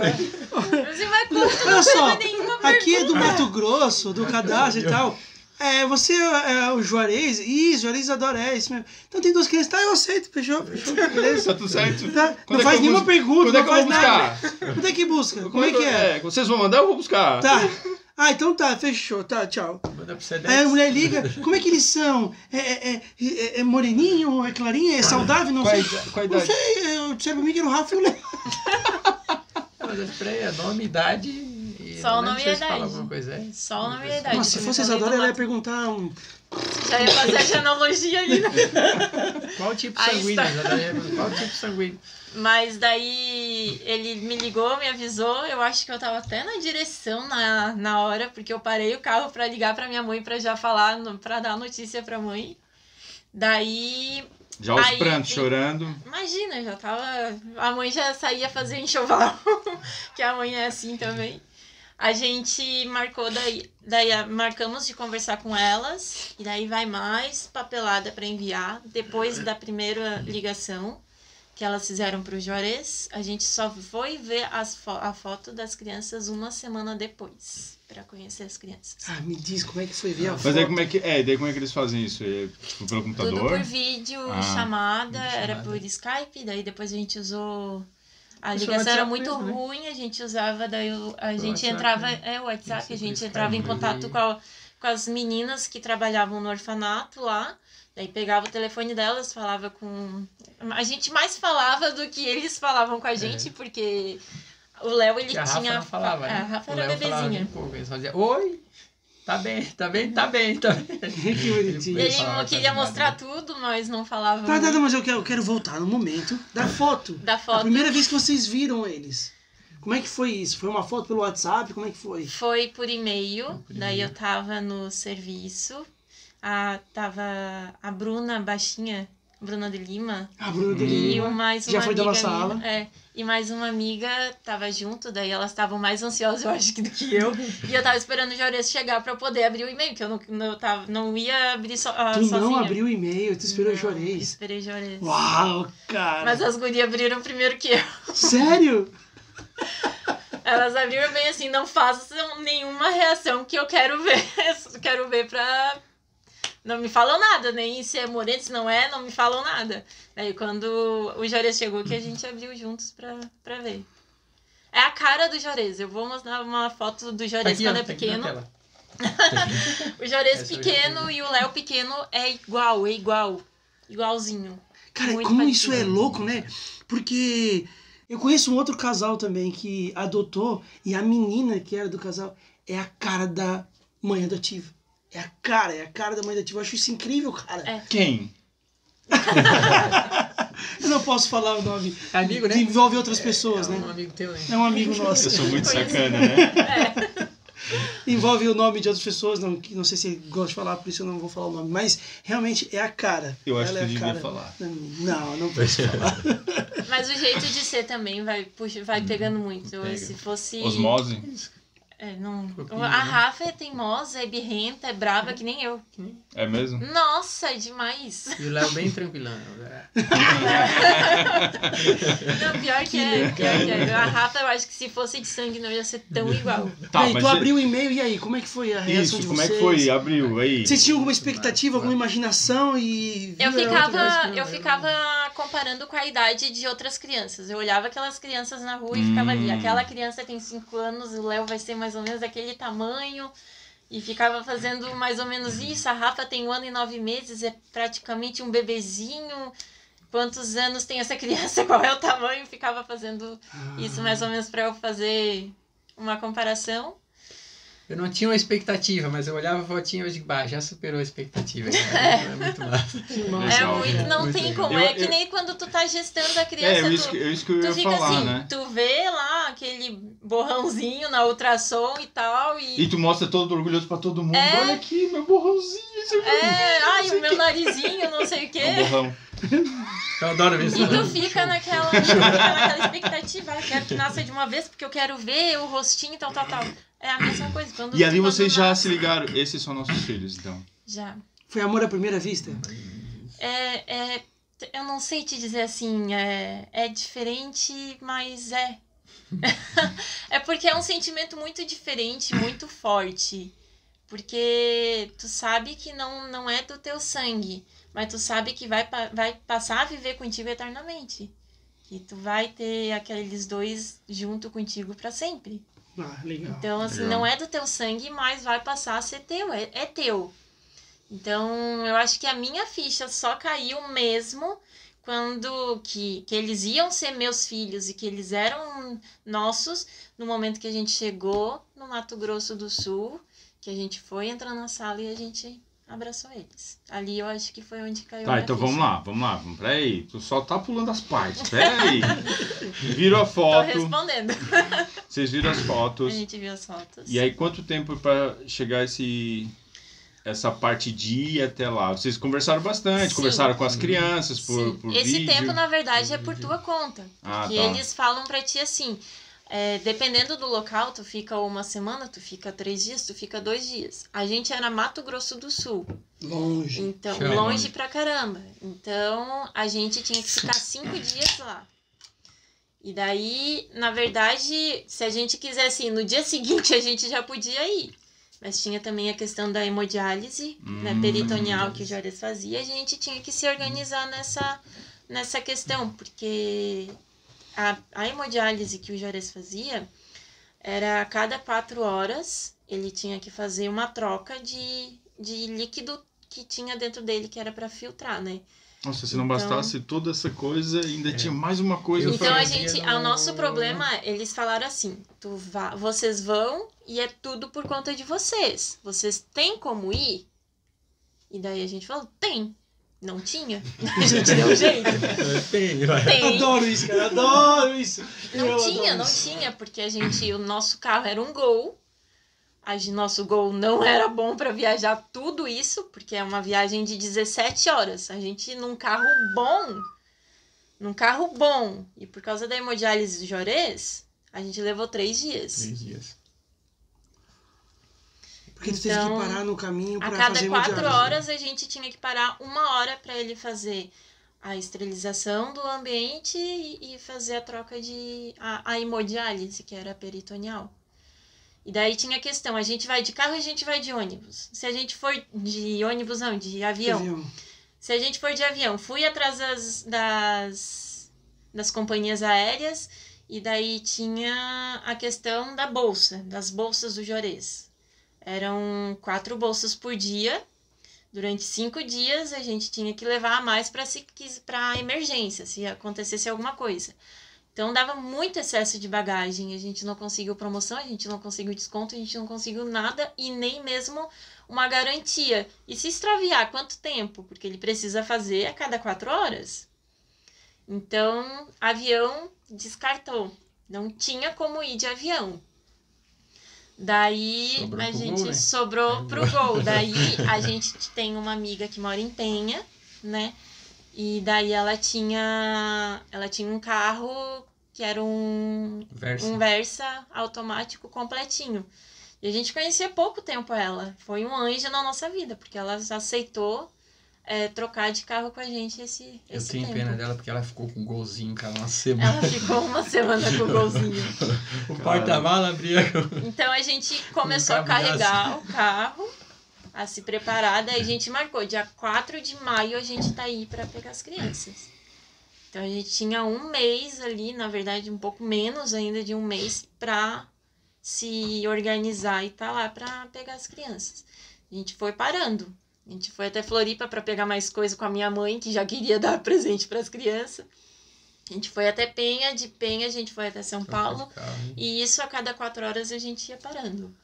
Você vai contar, olha só, aqui é do Mato Grosso, do cadastro e tal. Você é o Juarez? Juarez adora, isso mesmo. Então tem 2 crianças, eu aceito, fechou, beleza. Tá tudo certo. Tá, não faz nenhuma pergunta, não faz nada. Quando é que busca? Como é que é? Vocês vão mandar ou eu vou buscar? Tá. Então tá, fechou, tá, tchau. Manda pro Sedex. Aí a mulher liga, como é que eles são? É moreninho, é clarinho, é saudável? Não sei. Qual a idade? Não sei, eu disseram pra mim que era o Rafa e o Léo. Mas eu falei, nome, idade... Só o nome e a idade. Só o nome e a idade. Nossa, se fosse Isadora, ela ia perguntar Já ia fazer a genealogia ali, né? Qual tipo sanguíneo? Qual tipo sanguíneo? Mas daí ele me ligou, me avisou. Eu acho que eu tava até na direção na hora, porque eu parei o carro pra ligar pra minha mãe pra já falar, pra dar notícia pra mãe. Daí... Já os prantos, chorando. Imagina, já tava... A mãe já saía fazer enxoval, que a mãe é assim também. A gente marcou daí marcamos de conversar com elas, e daí vai mais papelada para enviar. Depois da primeira ligação que elas fizeram pro Juarez, a gente só foi ver a foto das crianças uma semana depois, para conhecer as crianças. Me diz como é que foi ver a foto. Mas daí como é que eles fazem isso? Tipo, pelo computador? Tudo por vídeo, chamada, era por Skype, daí depois a gente usou... A ligação era muito ruim, a gente usava, daí a gente entrava... o WhatsApp, a gente entrava em contato com as meninas que trabalhavam no orfanato lá, daí pegava o telefone delas, falava com... A gente mais falava do que eles falavam com a gente, porque o Léo, ele tinha... A Rafa não falava, né? A Rafa era bebezinha. Ele só dizia, oi! Tá bem. Que bonitinho. Ele queria mostrar tudo, mas não falava. Tá, mas eu quero voltar no momento da foto. A primeira vez que vocês viram eles. Como é que foi isso? Foi uma foto pelo WhatsApp? Como é que foi? Foi por e-mail. Daí eu tava no serviço. Tava a Bruna baixinha, Bruna de Lima. Bruna de Lima. E mais uma já foi da amiga nossa aula. E mais uma amiga tava junto, daí elas estavam mais ansiosas, eu acho, do que eu. E eu tava esperando o Juarez chegar pra poder abrir o e-mail, que eu não ia abrir sozinha. Tu não abriu o e-mail, tu esperou o Juarez. Esperei o Juarez. Uau, cara. Mas as gurias abriram primeiro que eu. Sério? Elas abriram bem assim, não façam nenhuma reação que eu quero ver. Quero ver pra... Não me falam nada, nem se é moreno, se não é, não me falam nada. Daí quando o Juarez chegou que a gente abriu juntos pra ver. É a cara do Juarez. Eu vou mostrar uma foto do Juarez quando é pequeno. O Juarez pequeno e o Léo pequeno é igualzinho. Cara, muito como parecido. isso é louco, né? Porque eu conheço um outro casal também que adotou e a menina que era do casal é a cara da mãe adotiva. É a cara da mãe adotiva. Eu acho isso incrível, cara. É. Quem? Eu não posso falar o nome. Amigo, né? Envolve outras pessoas, É né? um amigo teu, né? É um amigo nosso. Eu sou muito sacana, né? Envolve o nome de outras pessoas, não sei se ele gosta de falar, por isso eu não vou falar o nome. Mas realmente é a cara. Eu acho Ela que é eu a devia cara. falar. Não posso falar. Mas o jeito de ser também vai pegando muito. Pega. Se fosse... Osmose? É, não... Fofinho, A né? Rafa é teimosa, é birrenta, é brava, que nem eu. É mesmo? Nossa, é demais. E o Léo bem tranquilão. Né? Não, pior que é. A Rafa, eu acho que se fosse de sangue não ia ser tão igual. Tá, e aí, mas tu abriu o e-mail, e aí? Como é que foi a reação Isso, de como vocês? é que foi? Abriu, aí. Vocês tinham alguma expectativa, alguma imaginação e... Eu viu, era outra coisa? eu ficava comparando com a idade de outras crianças. Eu olhava aquelas crianças na rua e ficava ali. Aquela criança tem 5 anos, o Léo vai ser mais ou menos daquele tamanho. E ficava fazendo mais ou menos isso. A Rafa tem 1 ano e 9 meses, é praticamente um bebezinho. Quantos anos tem essa criança? Qual é o tamanho? Ficava fazendo isso mais ou menos para eu fazer uma comparação. Eu não tinha uma expectativa, mas eu olhava a fotinha e eu digo, já superou a expectativa. É muito massa. Legal, Não muito tem legal. como. É que nem quando tu tá gestando a criança. Isso que eu Tu ia fica falar, assim, né? tu vê lá aquele borrãozinho na ultrassom e tal. E tu mostra todo orgulhoso pra todo mundo. É. Olha aqui, meu borrãozinho. Ai, o meu narizinho, não sei o quê. É um borrão. Eu adoro ver isso. E tu fica naquela expectativa, quero que nasça de uma vez, porque eu quero ver o rostinho e tal. É a mesma coisa. Quando E ali quando vocês já nasce- se ligaram. Esses são nossos filhos, então. Já. Foi amor à primeira vista? Eu não sei te dizer assim, é diferente, mas é. É porque é um sentimento muito diferente, muito forte. Porque tu sabe que não é do teu sangue, mas tu sabe que vai passar a viver contigo eternamente. E tu vai ter aqueles dois junto contigo para sempre. Ah, legal. Então, assim, Legal. não é do teu sangue, mas vai passar a ser teu, é teu. Então, eu acho que a minha ficha só caiu mesmo quando que eles iam ser meus filhos e que eles eram nossos no momento que a gente chegou no Mato Grosso do Sul, que a gente foi entrar na sala e a gente abraçou eles. Ali eu acho que foi onde caiu a Tá, minha então ficha. vamos lá. Peraí, tu só tá pulando as partes. Peraí. Viram a Tô foto. respondendo. Vocês viram as A fotos. gente viu as fotos. E aí, quanto tempo pra chegar essa parte de ir até lá? Vocês conversaram bastante, Sim. conversaram com as crianças por Esse vídeo. tempo, na verdade, é por tua conta. Ah, Porque tá. eles falam pra ti assim, dependendo do local, tu fica 1 semana, tu fica 3 dias, tu fica 2 dias. A gente era Mato Grosso do Sul, Longe. então Chama. longe pra caramba. Então, a gente tinha que ficar 5 dias lá. E daí, na verdade, se a gente quisesse ir no dia seguinte, a gente já podia ir. Mas tinha também a questão da hemodiálise, né, peritoneal, que o Juarez fazia. A gente tinha que se organizar nessa questão, porque a hemodiálise que o Juarez fazia era a cada 4 horas ele tinha que fazer uma troca de líquido que tinha dentro dele, que era para filtrar, né? Nossa, se não Então- bastasse toda essa coisa, ainda tinha mais uma coisa Eu Então pra... o nosso problema, eles falaram assim, vocês vão e é tudo por conta de vocês. Vocês têm como ir? E daí a gente falou, tem. Não tinha. A gente deu um jeito. Tem. Adoro isso, cara. Adoro isso. Não tinha, porque o nosso carro era um Gol. Nosso Gol não era bom para viajar tudo isso, porque é uma viagem de 17 horas. A gente num carro bom, e por causa da hemodiálise do Juarez, a gente levou 3 dias. 3 dias. Porque tu teve que parar no caminho pra A cada fazer 4 hemodiálise. horas a gente tinha que parar 1 hora para ele fazer a esterilização do ambiente e fazer a troca a hemodiálise, que era peritoneal. E daí tinha a questão, a gente vai de carro, a gente vai de ônibus. Se a gente for de ônibus, não, de avião. Se a gente for de avião, fui atrás das companhias aéreas, e daí tinha a questão das bolsas do Juarez. Eram 4 bolsas por dia. Durante 5 dias, a gente tinha que levar a mais para emergência, se acontecesse alguma coisa. Então, dava muito excesso de bagagem. A gente não conseguiu promoção, a gente não conseguiu desconto, a gente não conseguiu nada e nem mesmo uma garantia. E se extraviar, quanto tempo? Porque ele precisa fazer a cada 4 horas. Então, avião descartou. Não tinha como ir de avião. Daí sobrou pro Gol. Daí a gente tem uma amiga que mora em Penha, né? E daí ela tinha um carro que era um Versa automático completinho. E a gente conhecia pouco tempo ela. Foi um anjo na nossa vida, porque ela aceitou trocar de carro com a gente esse tempo. Eu tenho pena dela porque ela ficou com um golzinho, cara, uma semana. Ela ficou uma semana com o golzinho. O porta-mala abria. Então a gente começou a carregar o carro, a se preparar, daí a gente marcou, dia 4 de maio a gente tá aí para pegar as crianças. Então a gente tinha um mês ali, na verdade um pouco menos ainda de um mês para se organizar e tá lá para pegar as crianças. A gente foi parando. A gente foi até Floripa para pegar mais coisa com a minha mãe, que já queria dar presente para as crianças. A gente foi até Penha, de Penha a gente foi até São Paulo. E isso a cada 4 horas a gente ia parando.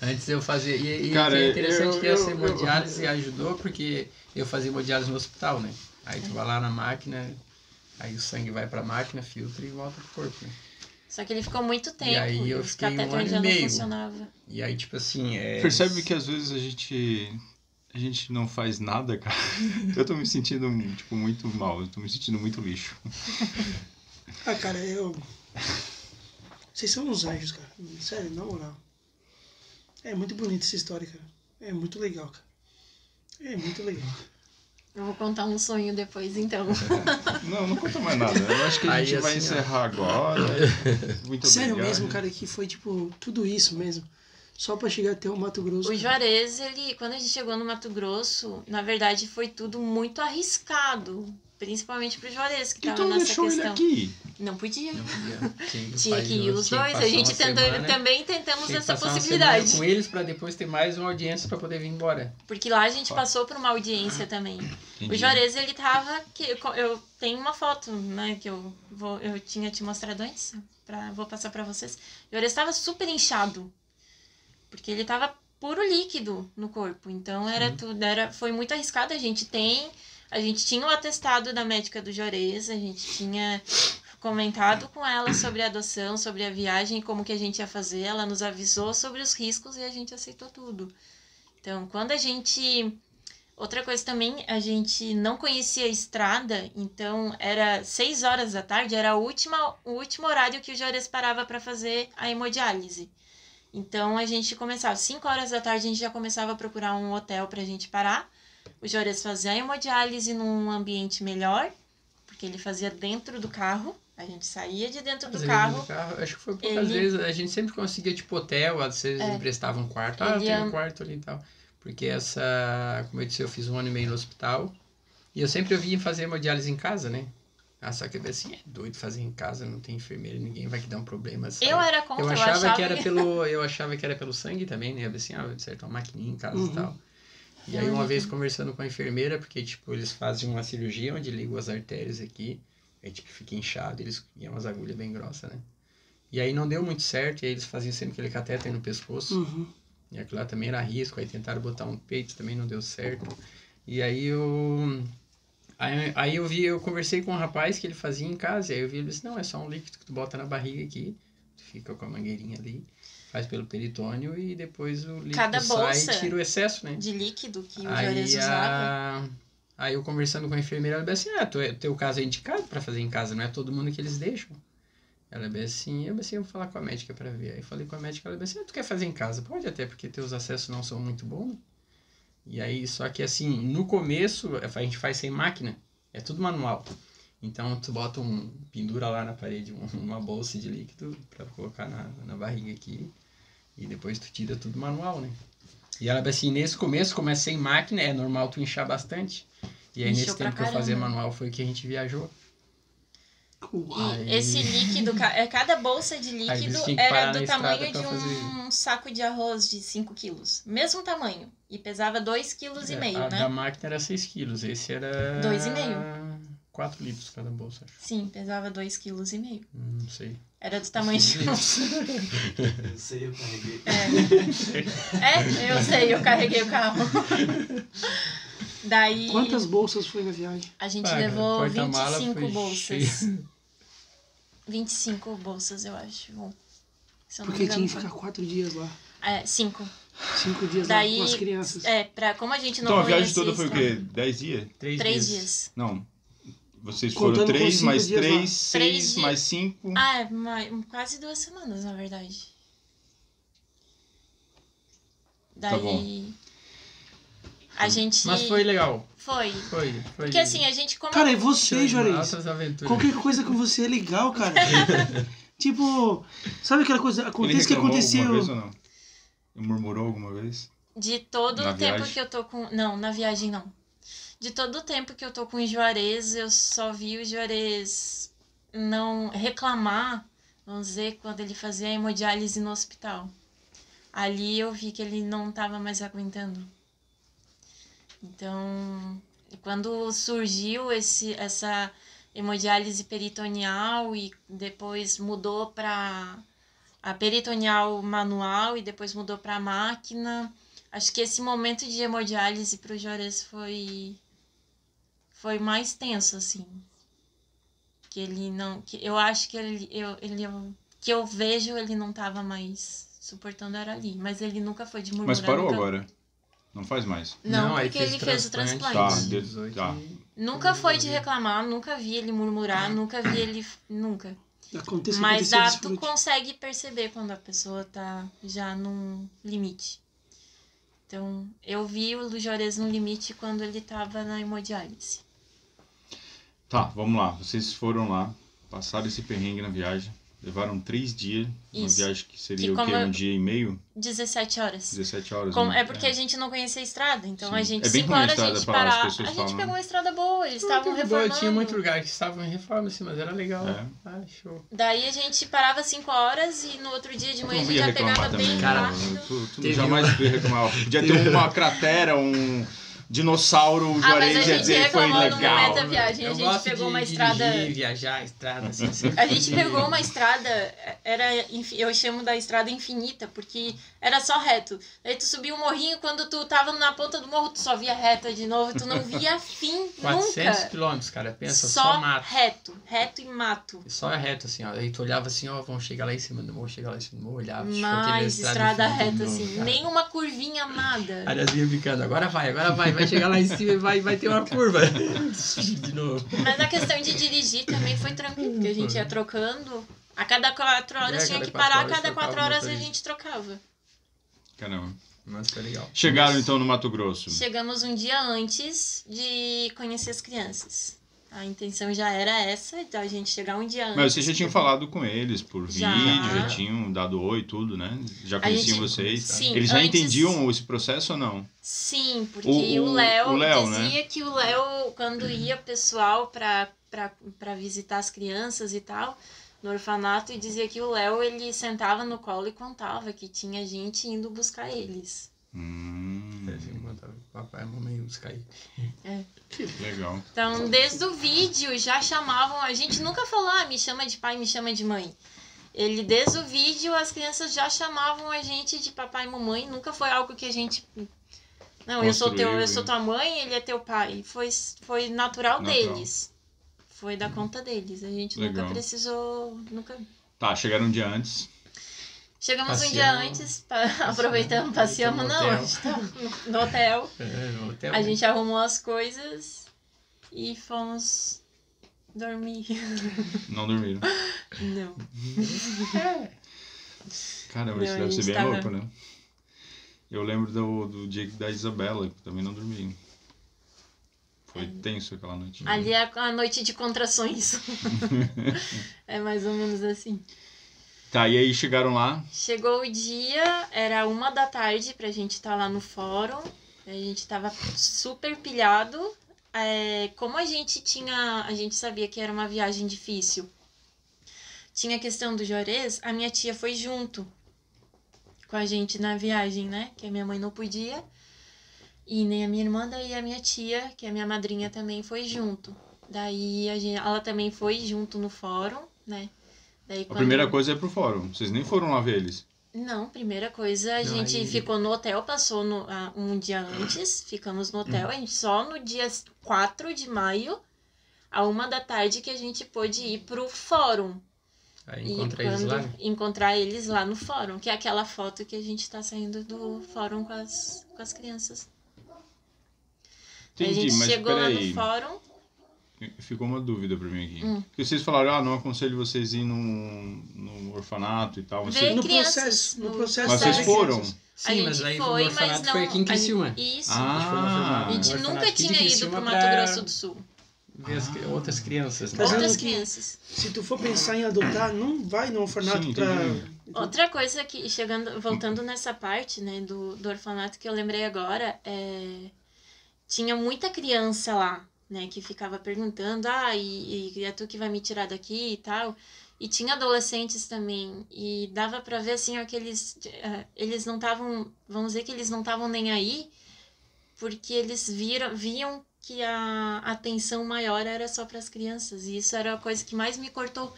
Antes eu fazia. E cara, é interessante que essa hemodiálise ajudou, porque eu fazia hemodiálise no hospital, né? Aí tu vai lá na máquina, aí o sangue vai pra máquina, filtra e volta pro corpo, né? Só que ele ficou muito tempo. E aí eu fiquei um ano e meio. Não funcionava. E aí, tipo assim... Percebe que às vezes a gente não faz nada, cara. Eu tô me sentindo, tipo, muito mal. Eu tô me sentindo muito lixo. Cara, vocês são uns anjos, cara. Sério, na moral. É muito bonita essa história, cara. É muito legal, cara. É muito legal. Eu vou contar um sonho depois, então. Não conta mais nada. Eu acho que a gente vai encerrar agora. Muito sério obrigado. Mesmo, cara, que foi, tipo, tudo isso mesmo. Só pra chegar até o Mato Grosso. O Juarez, quando a gente chegou no Mato Grosso, na verdade foi tudo muito arriscado. Principalmente pro Juarez, que tava nessa questão. Ele aqui? Não podia. Tinha que ir os dois. A gente também tentamos essa possibilidade. Com eles pra depois ter mais uma audiência pra poder vir embora. Porque lá a gente passou por uma audiência também. Entendi. O Juarez, ele tava... Eu tenho uma foto, né, que eu tinha te mostrado antes. Vou passar pra vocês. O Juarez tava super inchado. Porque ele tava puro líquido no corpo. Então foi muito arriscado. A gente tinha o atestado da médica do Juarez, a gente tinha comentado com ela sobre a adoção, sobre a viagem, como que a gente ia fazer. Ela nos avisou sobre os riscos e a gente aceitou tudo. Então, outra coisa também, a gente não conhecia a estrada, então era 6 horas da tarde, era o último horário que o Juarez parava para fazer a hemodiálise. Então, a gente começava, 5 horas da tarde, a gente já começava a procurar um hotel pra gente parar. O Juarez fazia a hemodiálise num ambiente melhor, porque ele fazia dentro do carro. A gente saía de dentro do carro. Acho que foi poucas vezes. A gente sempre conseguia, tipo, hotel, às vezes emprestava um quarto. Tem um quarto ali e tal. Porque como eu disse, eu fiz 1 ano e meio no hospital. E eu sempre via fazer hemodiálise em casa, né? Só que assim, é doido fazer em casa, não tem enfermeira, ninguém vai que dar um problema. Sabe? Eu era contra, eu achava que era pelo sangue também, né? Assim, certo, uma maquininha em casa e tal. E aí uma vez conversando com a enfermeira, porque tipo, eles fazem uma cirurgia onde ligam as artérias aqui, aí tipo, fica inchado, e é umas agulhas bem grossas, né? E aí não deu muito certo, e aí eles faziam sempre aquele catéter no pescoço, e aquilo lá também era risco, aí tentaram botar um peito, também não deu certo. E aí eu conversei com um rapaz que ele fazia em casa, e aí eu vi ele disse, não, é só um líquido que tu bota na barriga aqui, tu fica com a mangueirinha ali, faz pelo peritônio e depois o líquido sai e tira o excesso, né? De líquido que o Juarez usava. Aí eu conversando com a enfermeira, ela disse assim, teu caso é indicado pra fazer em casa, não é todo mundo que eles deixam. Ela disse assim, eu vou falar com a médica pra ver. Aí falei com a médica, ela disse assim, tu quer fazer em casa? Pode até, porque teus acessos não são muito bons. E aí, só que assim, no começo, a gente faz sem máquina, é tudo manual. Então, tu bota pendura lá na parede uma bolsa de líquido pra colocar na barriga aqui. E depois tu tira tudo manual, né? E ela, assim, nesse começo, começa sem máquina, é normal tu inchar bastante. E aí, nesse tempo que eu fazia manual, foi que a gente viajou. E esse líquido, cada bolsa de líquido era do tamanho de um saco de arroz de 5 quilos. Mesmo tamanho. E pesava 2,5 kg, né? A da máquina era 6 quilos, esse era... 2,5. 4 litros cada bolsa, acho. Sim, pesava 2,5 kg. Não sei. Era do tamanho de um... Eu sei, eu carreguei. Eu sei, eu carreguei o carro. Daí... Quantas bolsas foi na viagem? A gente levou 25 bolsas. 25 bolsas, eu acho. Bom, porque tinha que ficar 4 dias lá. 5. 5 dias daí, lá com as crianças. Como a gente não Então a viagem toda foi o quê? 10 dias? 3 dias. Não. Vocês foram 3, mais 3, 6, mais 5. Quase 2 semanas, na verdade. Daí... Tá bom. A gente... Mas foi legal. Foi. Porque assim, a gente... Cara, e você, Juarez? Qualquer coisa com você é legal, cara. Tipo, sabe aquela coisa? Acontece que aconteceu... Alguma vez ou não? Ele murmurou alguma vez? De todo o tempo que eu tô com... Não, na viagem não. De todo o tempo que eu tô com o Juarez, eu só vi o Juarez não reclamar, vamos dizer, quando ele fazia a hemodiálise no hospital. Ali eu vi que ele não tava mais aguentando. Então, quando surgiu essa hemodiálise peritoneal e depois mudou para a peritoneal manual e depois mudou para a máquina, acho que esse momento de hemodiálise para o Juarez foi mais tenso, assim. Que ele não... eu acho que que eu vejo ele não tava mais suportando, era ali. Mas ele nunca foi de murmurar. Mas parou agora? Não faz mais? Não, porque ele fez o transplante. Tá. Nunca foi de reclamar, nunca vi ele murmurar, nunca vi ele... Nunca. Acontece, mas tu consegue perceber quando a pessoa tá já num limite. Então, eu vi o Juarez no limite quando ele tava na hemodiálise. Tá, vamos lá. Vocês foram lá, passaram esse perrengue na viagem, levaram 3 dias. Uma viagem que seria o quê? 1 dia e meio? 17 horas. 17 horas. É porque a gente não conhecia a estrada, então a gente, 5 horas a gente parar. A gente pegou uma estrada boa, eles estavam reformando. Tinha muito lugar que estavam em reforma, assim, mas era legal. Show. Daí a gente parava 5 horas e no outro dia de manhã a gente já pegava bem rápido. Tu jamais ia reclamar. Podia ter uma cratera, dinossauro, o Juarez ia dizer que foi legal. No momento da viagem, a gente pegou uma estrada... viajar, estrada, assim. A gente pegou uma estrada, eu chamo da estrada infinita, porque era só reto. Aí tu subia um morrinho, quando tu tava na ponta do morro, tu só via reta de novo, tu não via fim 400 nunca. Quilômetros, cara, pensa, só mato. Reto e mato. Só reto, assim, ó. Aí tu olhava assim, ó, vamos chegar lá em cima do morro, olhava. Mas estrada reta, assim, nenhuma curvinha, nada. Ariazinha ficando, agora vai chegar lá em cima e vai ter uma curva. De novo. Mas a questão de dirigir também foi tranquilo, porque a gente ia trocando. A cada 4 horas tinha que parar, a cada 4 horas a gente trocava. Caramba. Mas foi legal. Chegaram então no Mato Grosso? Chegamos um dia antes de conhecer as crianças. A intenção já era essa, então a gente chegar um dia antes. Mas vocês já tinham falado com eles por vídeo, já tinham dado oi e tudo, né? Já conheciam vocês. Sim, eles já entendiam esse processo ou não? Sim, porque o Léo dizia, né? que o Léo, quando ia pessoal pra visitar as crianças e tal, no orfanato, e dizia que o Léo, ele sentava no colo e contava que tinha gente indo buscar eles. Papai e mamãe buscar ele. Que legal. Então, desde o vídeo já chamavam, a gente nunca falou, me chama de pai, me chama de mãe. Desde o vídeo, as crianças já chamavam a gente de papai e mamãe, nunca foi algo que a gente... Não, eu sou tua mãe, ele é teu pai. Foi natural deles. Foi da conta deles. A gente nunca precisou... Tá, chegaram um dia antes. Chegamos um dia antes, aproveitando, passeamos, não, a gente tava no hotel. No hotel. A gente arrumou as coisas e fomos dormir. Não dormiram? Não. Caramba, isso deve ser bem louco, né? Eu lembro do dia da Isabela, que também não dormi. Foi tenso aquela noite. Ali é a noite de contrações. É mais ou menos assim. Tá, e aí chegaram lá? Chegou o dia, era 1h pra gente estar lá no fórum. A gente tava super pilhado. Como a gente sabia que era uma viagem difícil. Tinha a questão do Juarez, a minha tia foi junto com a gente na viagem, né? Que a minha mãe não podia. E nem a minha irmã, daí a minha tia, que é minha madrinha, também foi junto. Daí ela também foi junto no fórum, né? Daí, a primeira coisa é pro fórum. Vocês nem foram lá ver eles? Não, primeira coisa, a gente ficou no hotel, passou um dia antes, ficamos no hotel. A gente só no dia 4 de maio, à 1h que a gente pôde ir pro fórum. Aí encontrar eles lá no fórum, que é aquela foto que a gente tá saindo do fórum com as crianças. Entendi, a gente mas chegou lá peraí. no fórum. Ficou uma dúvida pra mim aqui. Porque vocês falaram, não aconselho vocês ir no orfanato e tal. No processo. Mas vocês foram? Sim, mas aí o orfanato foi aqui em Criciúma. Isso. Ah, A gente nunca tinha ido pro Mato Grosso do Sul. Ver outras crianças. Tá Outras vendo que crianças. Se tu for pensar em adotar, não vai no orfanato. Sim, pra... Outra coisa que, voltando nessa parte, né, do orfanato que eu lembrei agora, tinha muita criança lá, né, que ficava perguntando, e é tu que vai me tirar daqui e tal. E tinha adolescentes também, e dava pra ver, assim, eles não estavam, vamos dizer que eles não estavam nem aí, porque eles viam que a atenção maior era só para as crianças, e isso era a coisa que mais me cortou,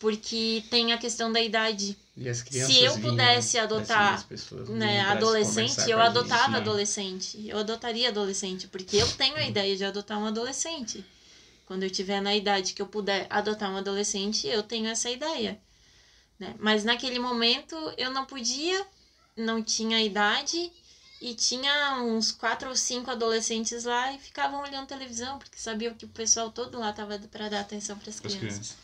porque tem a questão da idade. E as crianças se eu pudesse adotar adolescente, eu adotava adolescente. Eu adotaria adolescente, porque eu tenho a ideia de adotar um adolescente. Quando eu estiver na idade que eu puder adotar um adolescente, eu tenho essa ideia. Né? Mas naquele momento eu não podia, não tinha idade, e tinha uns 4 ou 5 adolescentes lá e ficavam olhando televisão, porque sabiam que o pessoal todo lá estava para dar atenção para as crianças.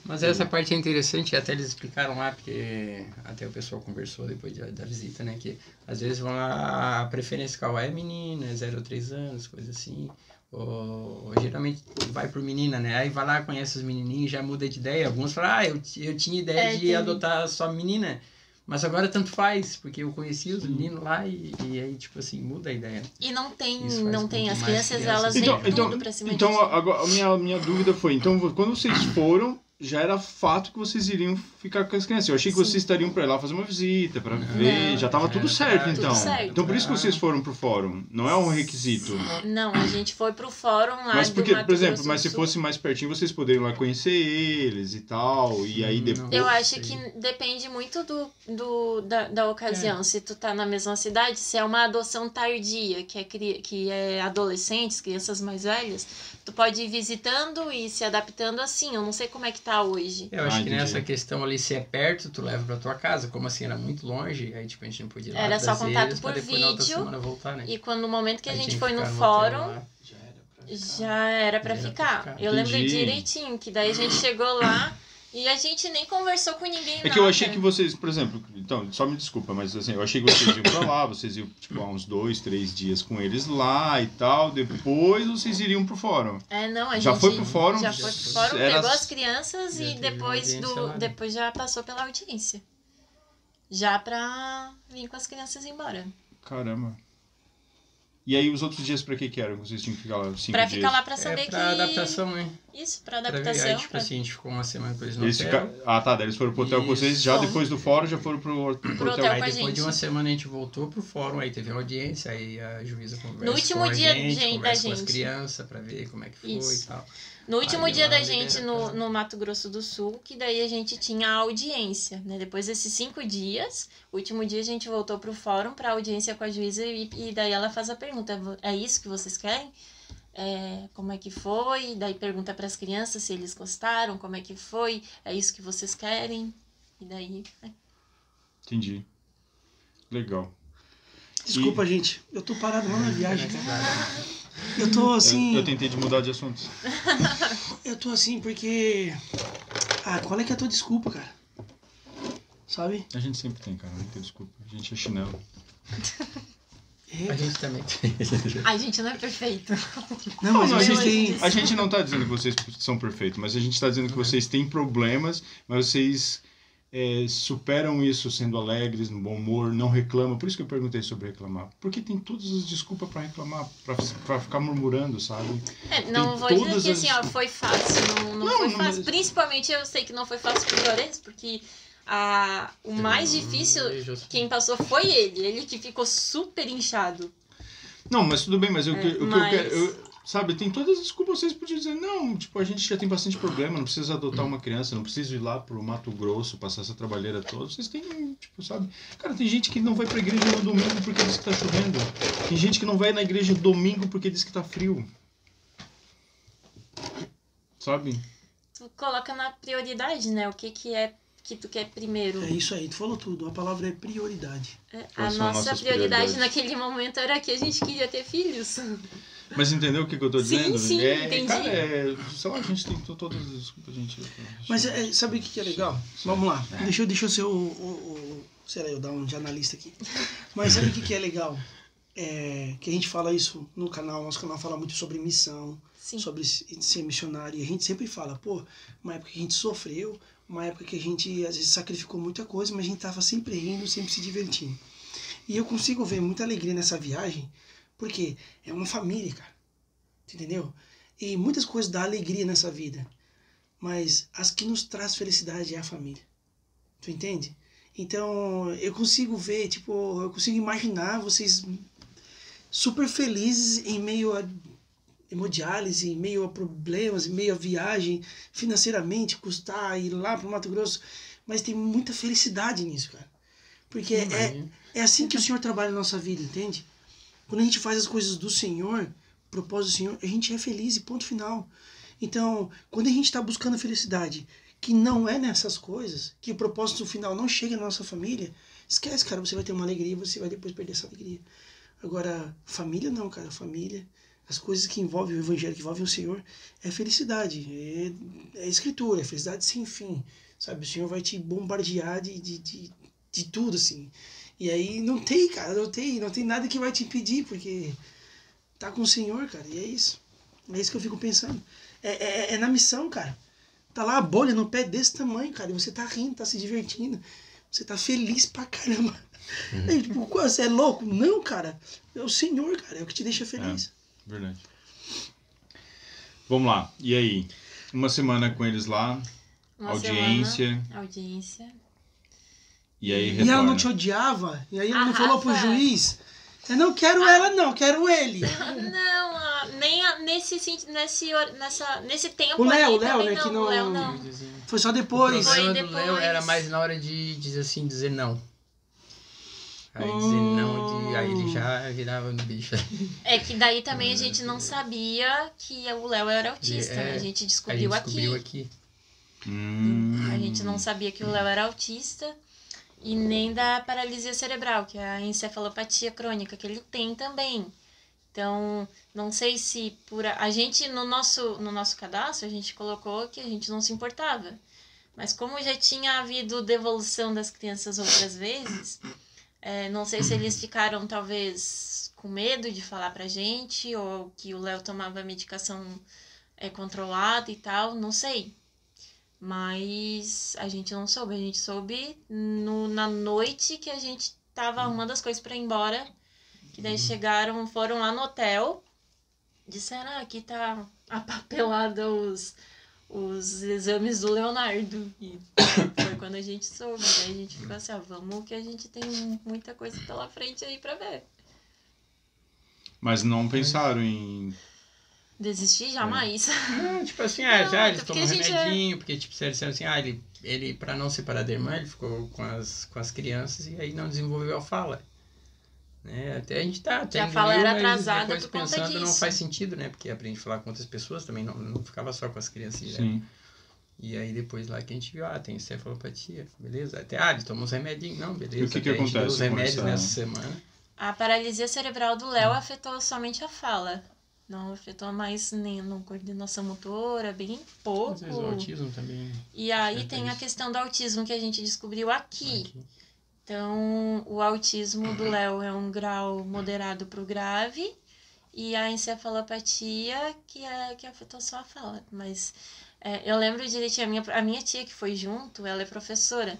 Mas essa parte é interessante, até eles explicaram lá, porque até o pessoal conversou depois da visita, né? Que às vezes vão lá, a preferência qual é menina, 0 a 3 anos, coisa assim. Ou geralmente vai por menina, né? Aí vai lá, conhece os menininhos, já muda de ideia. Alguns falam, eu tinha ideia de adotar só menina. Mas agora tanto faz, porque eu conheci os meninos lá e aí, tipo assim, muda a ideia. E não tem as crianças, elas vêm tudo pra cima disso. Então, agora, a minha dúvida foi, então, quando vocês foram, já era fato que vocês iriam ficar com as crianças. Eu achei que vocês estariam pra ir lá fazer uma visita, pra ver, já tava tudo certo, então. Tudo certo. Então, por isso que vocês foram pro fórum, não é um requisito. Não, a gente foi pro fórum lá mas porque, do Mato por exemplo, Grosso mas se do Sul. fosse mais pertinho, vocês poderiam lá conhecer eles e tal, e aí depois... Eu acho que depende muito da ocasião. Se tu tá na mesma cidade, se é uma adoção tardia, que é adolescentes, crianças mais velhas, tu pode ir visitando e se adaptando assim. Eu não sei como é que tá hoje. Eu acho que nessa questão ali, se é perto, tu leva pra tua casa. Como assim, era muito longe, aí tipo, a gente não podia ir lá. Era só contato por vídeo. Voltar, né? E no momento que a gente foi no fórum, já era pra ficar. Eu lembro direitinho, que daí a gente chegou lá e a gente nem conversou com ninguém. É que eu achei que vocês, por exemplo, então, só me desculpa, mas assim, eu achei que vocês iam pra lá, vocês iam, tipo, há uns 2, 3 dias com eles lá e tal, depois vocês iriam pro fórum. Não, a gente já foi pro fórum, pegou as crianças e depois já passou pela audiência. Já pra vir com as crianças embora. Caramba. E aí os outros dias pra que eram? Vocês tinham que ficar lá 5 dias? Pra ficar lá pra saber que... Pra adaptação, né? Isso, pra adaptação. Aí, tipo assim, a gente ficou uma semana com eles no hotel. Daí eles foram pro hotel com vocês, já depois do fórum, já foram pro hotel. Aí depois de uma semana a gente voltou pro fórum, aí teve uma audiência, aí a juíza conversa no último dia da gente com as crianças pra ver como é que foi e tal. No último dia da gente no Mato Grosso do Sul, que daí a gente tinha a audiência, né? Depois desses 5 dias, o último dia a gente voltou pro fórum pra audiência com a juíza e daí ela faz a pergunta, é isso que vocês querem? Como é que foi? Daí pergunta pras crianças se eles gostaram, como é que foi? É isso que vocês querem? E daí... Entendi. Legal. Desculpa, gente. Eu tô parado lá na viagem, cara. Eu tô assim... Eu tentei de mudar de assunto. Eu tô assim porque... qual é que é a tua desculpa, cara? Sabe? A gente sempre tem, cara. Não tem desculpa. A gente é chinelo. A gente também tem. A gente não é perfeito. Não, mas vocês têm... A gente não tá dizendo que vocês são perfeitos, mas a gente tá dizendo que vocês têm problemas, mas vocês superam isso sendo alegres, no bom humor, não reclamam. Por isso que eu perguntei sobre reclamar. Porque tem todas as desculpas pra reclamar, pra ficar murmurando, sabe? Não vou dizer que assim, ó, foi fácil. Não foi fácil. Mas... Principalmente eu sei que não foi fácil pro Lourenço, porque o mais difícil, quem passou foi ele. Ele que ficou super inchado. Não, mas tudo bem, mas o que eu quero... Sabe, tem todas as desculpas, vocês podiam dizer, não, tipo, a gente já tem bastante problema, não precisa adotar uma criança, não precisa ir lá pro Mato Grosso, passar essa trabalheira toda. Vocês têm, tipo, sabe? Cara, tem gente que não vai pra igreja no domingo porque diz que tá chovendo. Tem gente que não vai na igreja no domingo porque diz que tá frio. Sabe? Tu coloca na prioridade, né? O que é que tu quer primeiro. É isso aí, tu falou tudo. A palavra é prioridade. A nossa prioridade naquele momento era que a gente queria ter filhos. Mas entendeu o que eu tô dizendo? Sim, entendi. Cara, sei lá, a gente tem todas as desculpas, gente. Mas sabe o que é legal? Vamos lá. Deixa eu ser sei lá, eu dar um de analista aqui. Mas sabe o que é legal? Que a gente fala isso no canal, nosso canal fala muito sobre missão, Sim. sobre ser missionário. E a gente sempre fala, uma época que a gente sofreu, uma época que a gente às vezes sacrificou muita coisa, mas a gente tava sempre rindo, sempre se divertindo. E eu consigo ver muita alegria nessa viagem, porque é uma família, cara. Entendeu? E muitas coisas dão alegria nessa vida. Mas as que nos traz felicidade é a família. Tu entende? Então, eu consigo ver, eu consigo imaginar vocês super felizes em meio a hemodiálise, em meio a problemas, em meio a viagem, financeiramente, custar, ir lá pro Mato Grosso. Mas tem muita felicidade nisso, cara. Porque é assim que o Senhor trabalha na nossa vida, entende? Quando a gente faz as coisas do Senhor, o propósito do Senhor, a gente é feliz e ponto final. Então, quando a gente está buscando felicidade, que não é nessas coisas, que o propósito final não chega na nossa família, esquece, cara, você vai ter uma alegria e você vai depois perder essa alegria. Agora, família não, cara, família, as coisas que envolvem o Evangelho, que envolvem o Senhor, é felicidade, é escritura, é felicidade sem fim, sabe? O Senhor vai te bombardear de tudo, assim. E aí não tem, cara, não tem nada que vai te impedir, porque tá com o Senhor, cara, e é isso. É isso que eu fico pensando. É na missão, cara. Tá lá a bolha no pé desse tamanho, cara, e você tá rindo, tá se divertindo, você tá feliz pra caramba. Aí, você é louco? Não, cara, é o Senhor, cara, é o que te deixa feliz. Verdade. Vamos lá, e aí? Uma semana com eles lá, audiência. E aí retorna. E ela não te odiava? E aí ela não falou pro juiz? Eu não quero ela, não, quero ele. Não, nem nesse tempo. O Léo, né? Que não... Léo, não. Foi só depois. O problema do Léo era mais na hora de dizer não. Aí dizer não, aí ele já virava no bicho. É que daí também a gente não sabia que o Léo era autista, né? A gente descobriu aqui. A gente não sabia que o Léo era autista. E nem da paralisia cerebral, que é a encefalopatia crônica, que ele tem também. Então, não sei se a gente, no nosso cadastro, a gente colocou que a gente não se importava. Mas como já tinha havido devolução das crianças outras vezes, não sei se eles ficaram, talvez, com medo de falar pra gente, ou que o Léo tomava medicação controlada e tal, não sei. Mas a gente não soube. A gente soube na noite que a gente tava arrumando as coisas pra ir embora. Que daí foram lá no hotel. Disseram, aqui tá apapelada os exames do Leonardo. E foi quando a gente soube. Daí a gente ficou assim, vamos que a gente tem muita coisa pela frente aí pra ver. Mas não pensaram em... Desistir jamais. Tipo assim, eles tomam remedinho, porque tipo, eles disseram assim, ele pra não separar da irmã, ele ficou com as crianças e aí não desenvolveu a fala. Né? Até a gente tá até a fala era atrasada depois por conta pensando disso. Não faz sentido, né? Porque aprende a falar com outras pessoas também, não ficava só com as crianças. Sim. Né? E aí depois lá que a gente viu, tem encefalopatia, beleza? Até, ele tomou uns remedinhos, não, beleza. E o que acontece? Os remédios nessa semana. A paralisia cerebral do Léo afetou somente a fala. Não afetou mais nem na coordenação motora, bem pouco. Às vezes o autismo também. E aí tem a questão do autismo que a gente descobriu aqui. Então, o autismo do Léo é um grau moderado pro grave e a encefalopatia que afetou só a fala. Mas eu lembro direitinho, a minha tia que foi junto, ela é professora.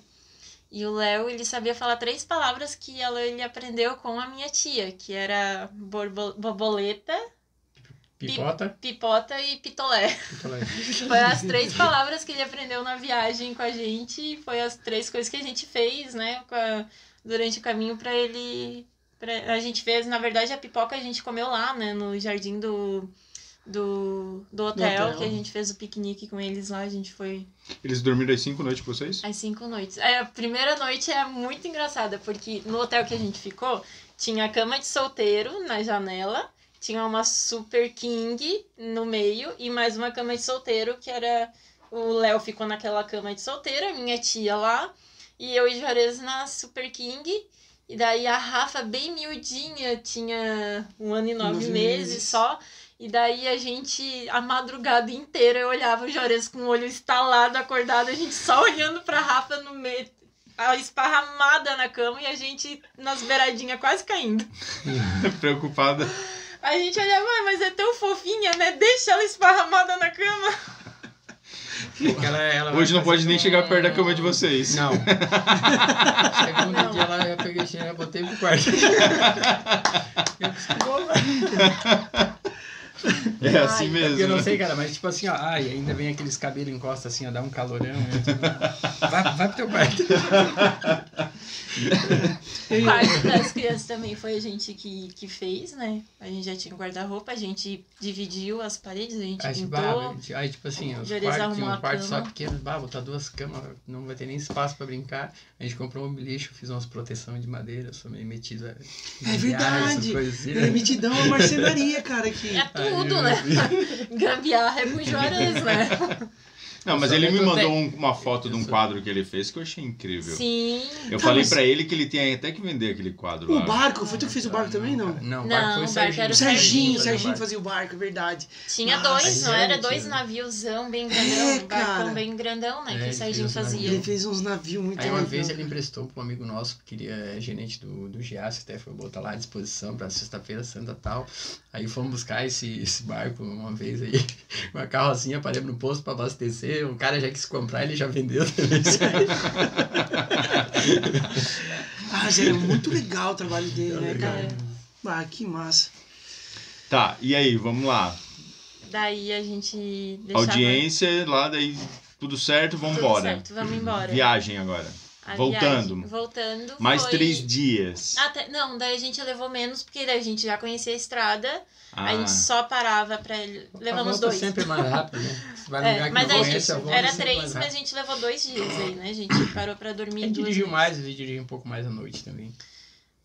E o Léo, ele sabia falar 3 palavras que ele aprendeu com a minha tia, que era borboleta, pipota e pitolé. Foi as 3 palavras que ele aprendeu na viagem com a gente. Foi as 3 coisas que a gente fez, né? Durante o caminho pra ele... A gente fez, na verdade, a pipoca a gente comeu lá, né? No jardim do hotel, que a gente fez o piquenique com eles lá. A gente foi... Eles dormiram às 5 noites com vocês? Às 5 noites. A primeira noite é muito engraçada, porque no hotel que a gente ficou, tinha a cama de solteiro na janela... Tinha uma Super King no meio e mais uma cama de solteiro, que era... O Léo ficou naquela cama de solteiro, a minha tia lá, e eu e Juarez na Super King. E daí a Rafa, bem miudinha, tinha 1 ano e 9 meses só. E daí a gente, a madrugada inteira, eu olhava o Juarez com o olho estalado, acordado, a gente só olhando pra Rafa no meio... esparramada na cama e a gente nas beiradinhas quase caindo. Preocupada. A gente olhava, mas é tão fofinha, né? Deixa ela esparramada na cama. Ela hoje não pode nem chegar perto da cama de vocês. Não. Segundo dia ela eu peguei e botei pro quarto. Eu acostumou, É assim mesmo. Eu não sei, cara, mas tipo assim, ó, ainda vem aqueles cabelos encosta assim, ó, dá um calorão. Vai pro teu quarto. O quarto das crianças também foi a gente que fez, né? A gente já tinha um guarda-roupa, a gente dividiu as paredes, a gente pintou. Aí, tipo assim, os quartos, tinha um quarto só pequeno, botar 2 camas, não vai ter nem espaço pra brincar. A gente comprou um lixo, fiz umas proteções de madeira, sou meio metido. É verdade! Assim, né? Metidão é marcenaria, cara. Aqui. É tudo, né? Gambiarra é com Juarez, né? Não, mas ele me mandou uma foto de um quadro que ele fez que eu achei incrível. Sim. Eu falei pra ele que ele tem até que vender aquele quadro lá. O barco? Foi tu que fez o barco também, não? Não, o barco foi o Serginho. O Serginho fazia o barco, é verdade. Tinha 2, não era? 2 naviozão bem grandão. Um barcão bem grandão, né? Que o Serginho fazia. Ele fez uns navios muito legais. Aí uma vez ele emprestou pra um amigo nosso, que é gerente do GIAS, até foi botar lá à disposição pra sexta-feira santa e tal. Aí fomos buscar esse barco uma vez aí, uma carrocinha, paramos no posto pra abastecer, o cara já quis comprar, ele já vendeu também. Já era muito legal o trabalho dele, né, cara? Que massa. Tá, e aí, vamos lá. Daí a gente deixava... Audiência, lá daí tudo certo, vamos embora. Tudo certo, vamos embora. Viagem agora. Voltando. Mais foi... 3 dias. Não, daí a gente levou menos, porque daí a gente já conhecia a estrada. A gente só parava pra... Levamos 2. Sempre mais rápido, né? Vai mas a gente era 3, mas a gente levou 2 dias aí, né? A gente parou pra dormir 2 dias. Dirigiu mais, dirigiu um pouco mais à noite também.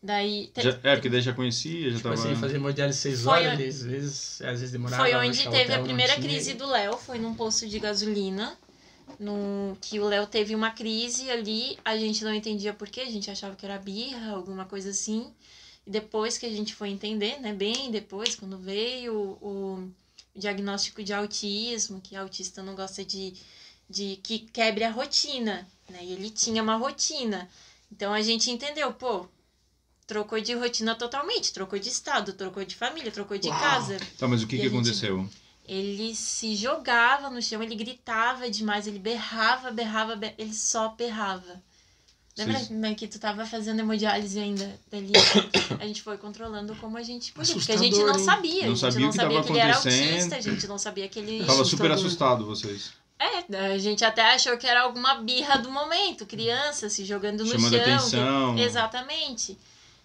Daí... porque daí já conhecia, já tipo tava... assim, fazer modelo 6 horas, às vezes demorava. Foi onde teve a primeira crise do Léo, foi num posto de gasolina. Que o Léo teve uma crise ali, a gente não entendia por quê, a gente achava que era birra, alguma coisa assim. E depois que a gente foi entender, né, bem depois, quando veio o diagnóstico de autismo, que autista não gosta de que quebre a rotina, né, e ele tinha uma rotina. Então a gente entendeu, trocou de rotina totalmente, trocou de estado, trocou de família, trocou de casa. Tá, mas o que aconteceu? Ele se jogava no chão, ele gritava demais, ele berrava, ele só berrava. Lembra que tu tava fazendo hemodiálise ainda dali? A gente foi controlando como a gente podia, porque a gente não sabia. Não sabia o que tava ele era acontecendo. autista, a gente não sabia que ele... Tava super assustado vocês. A gente até achou que era alguma birra do momento, criança se jogando no chamando chão. Atenção. Exatamente.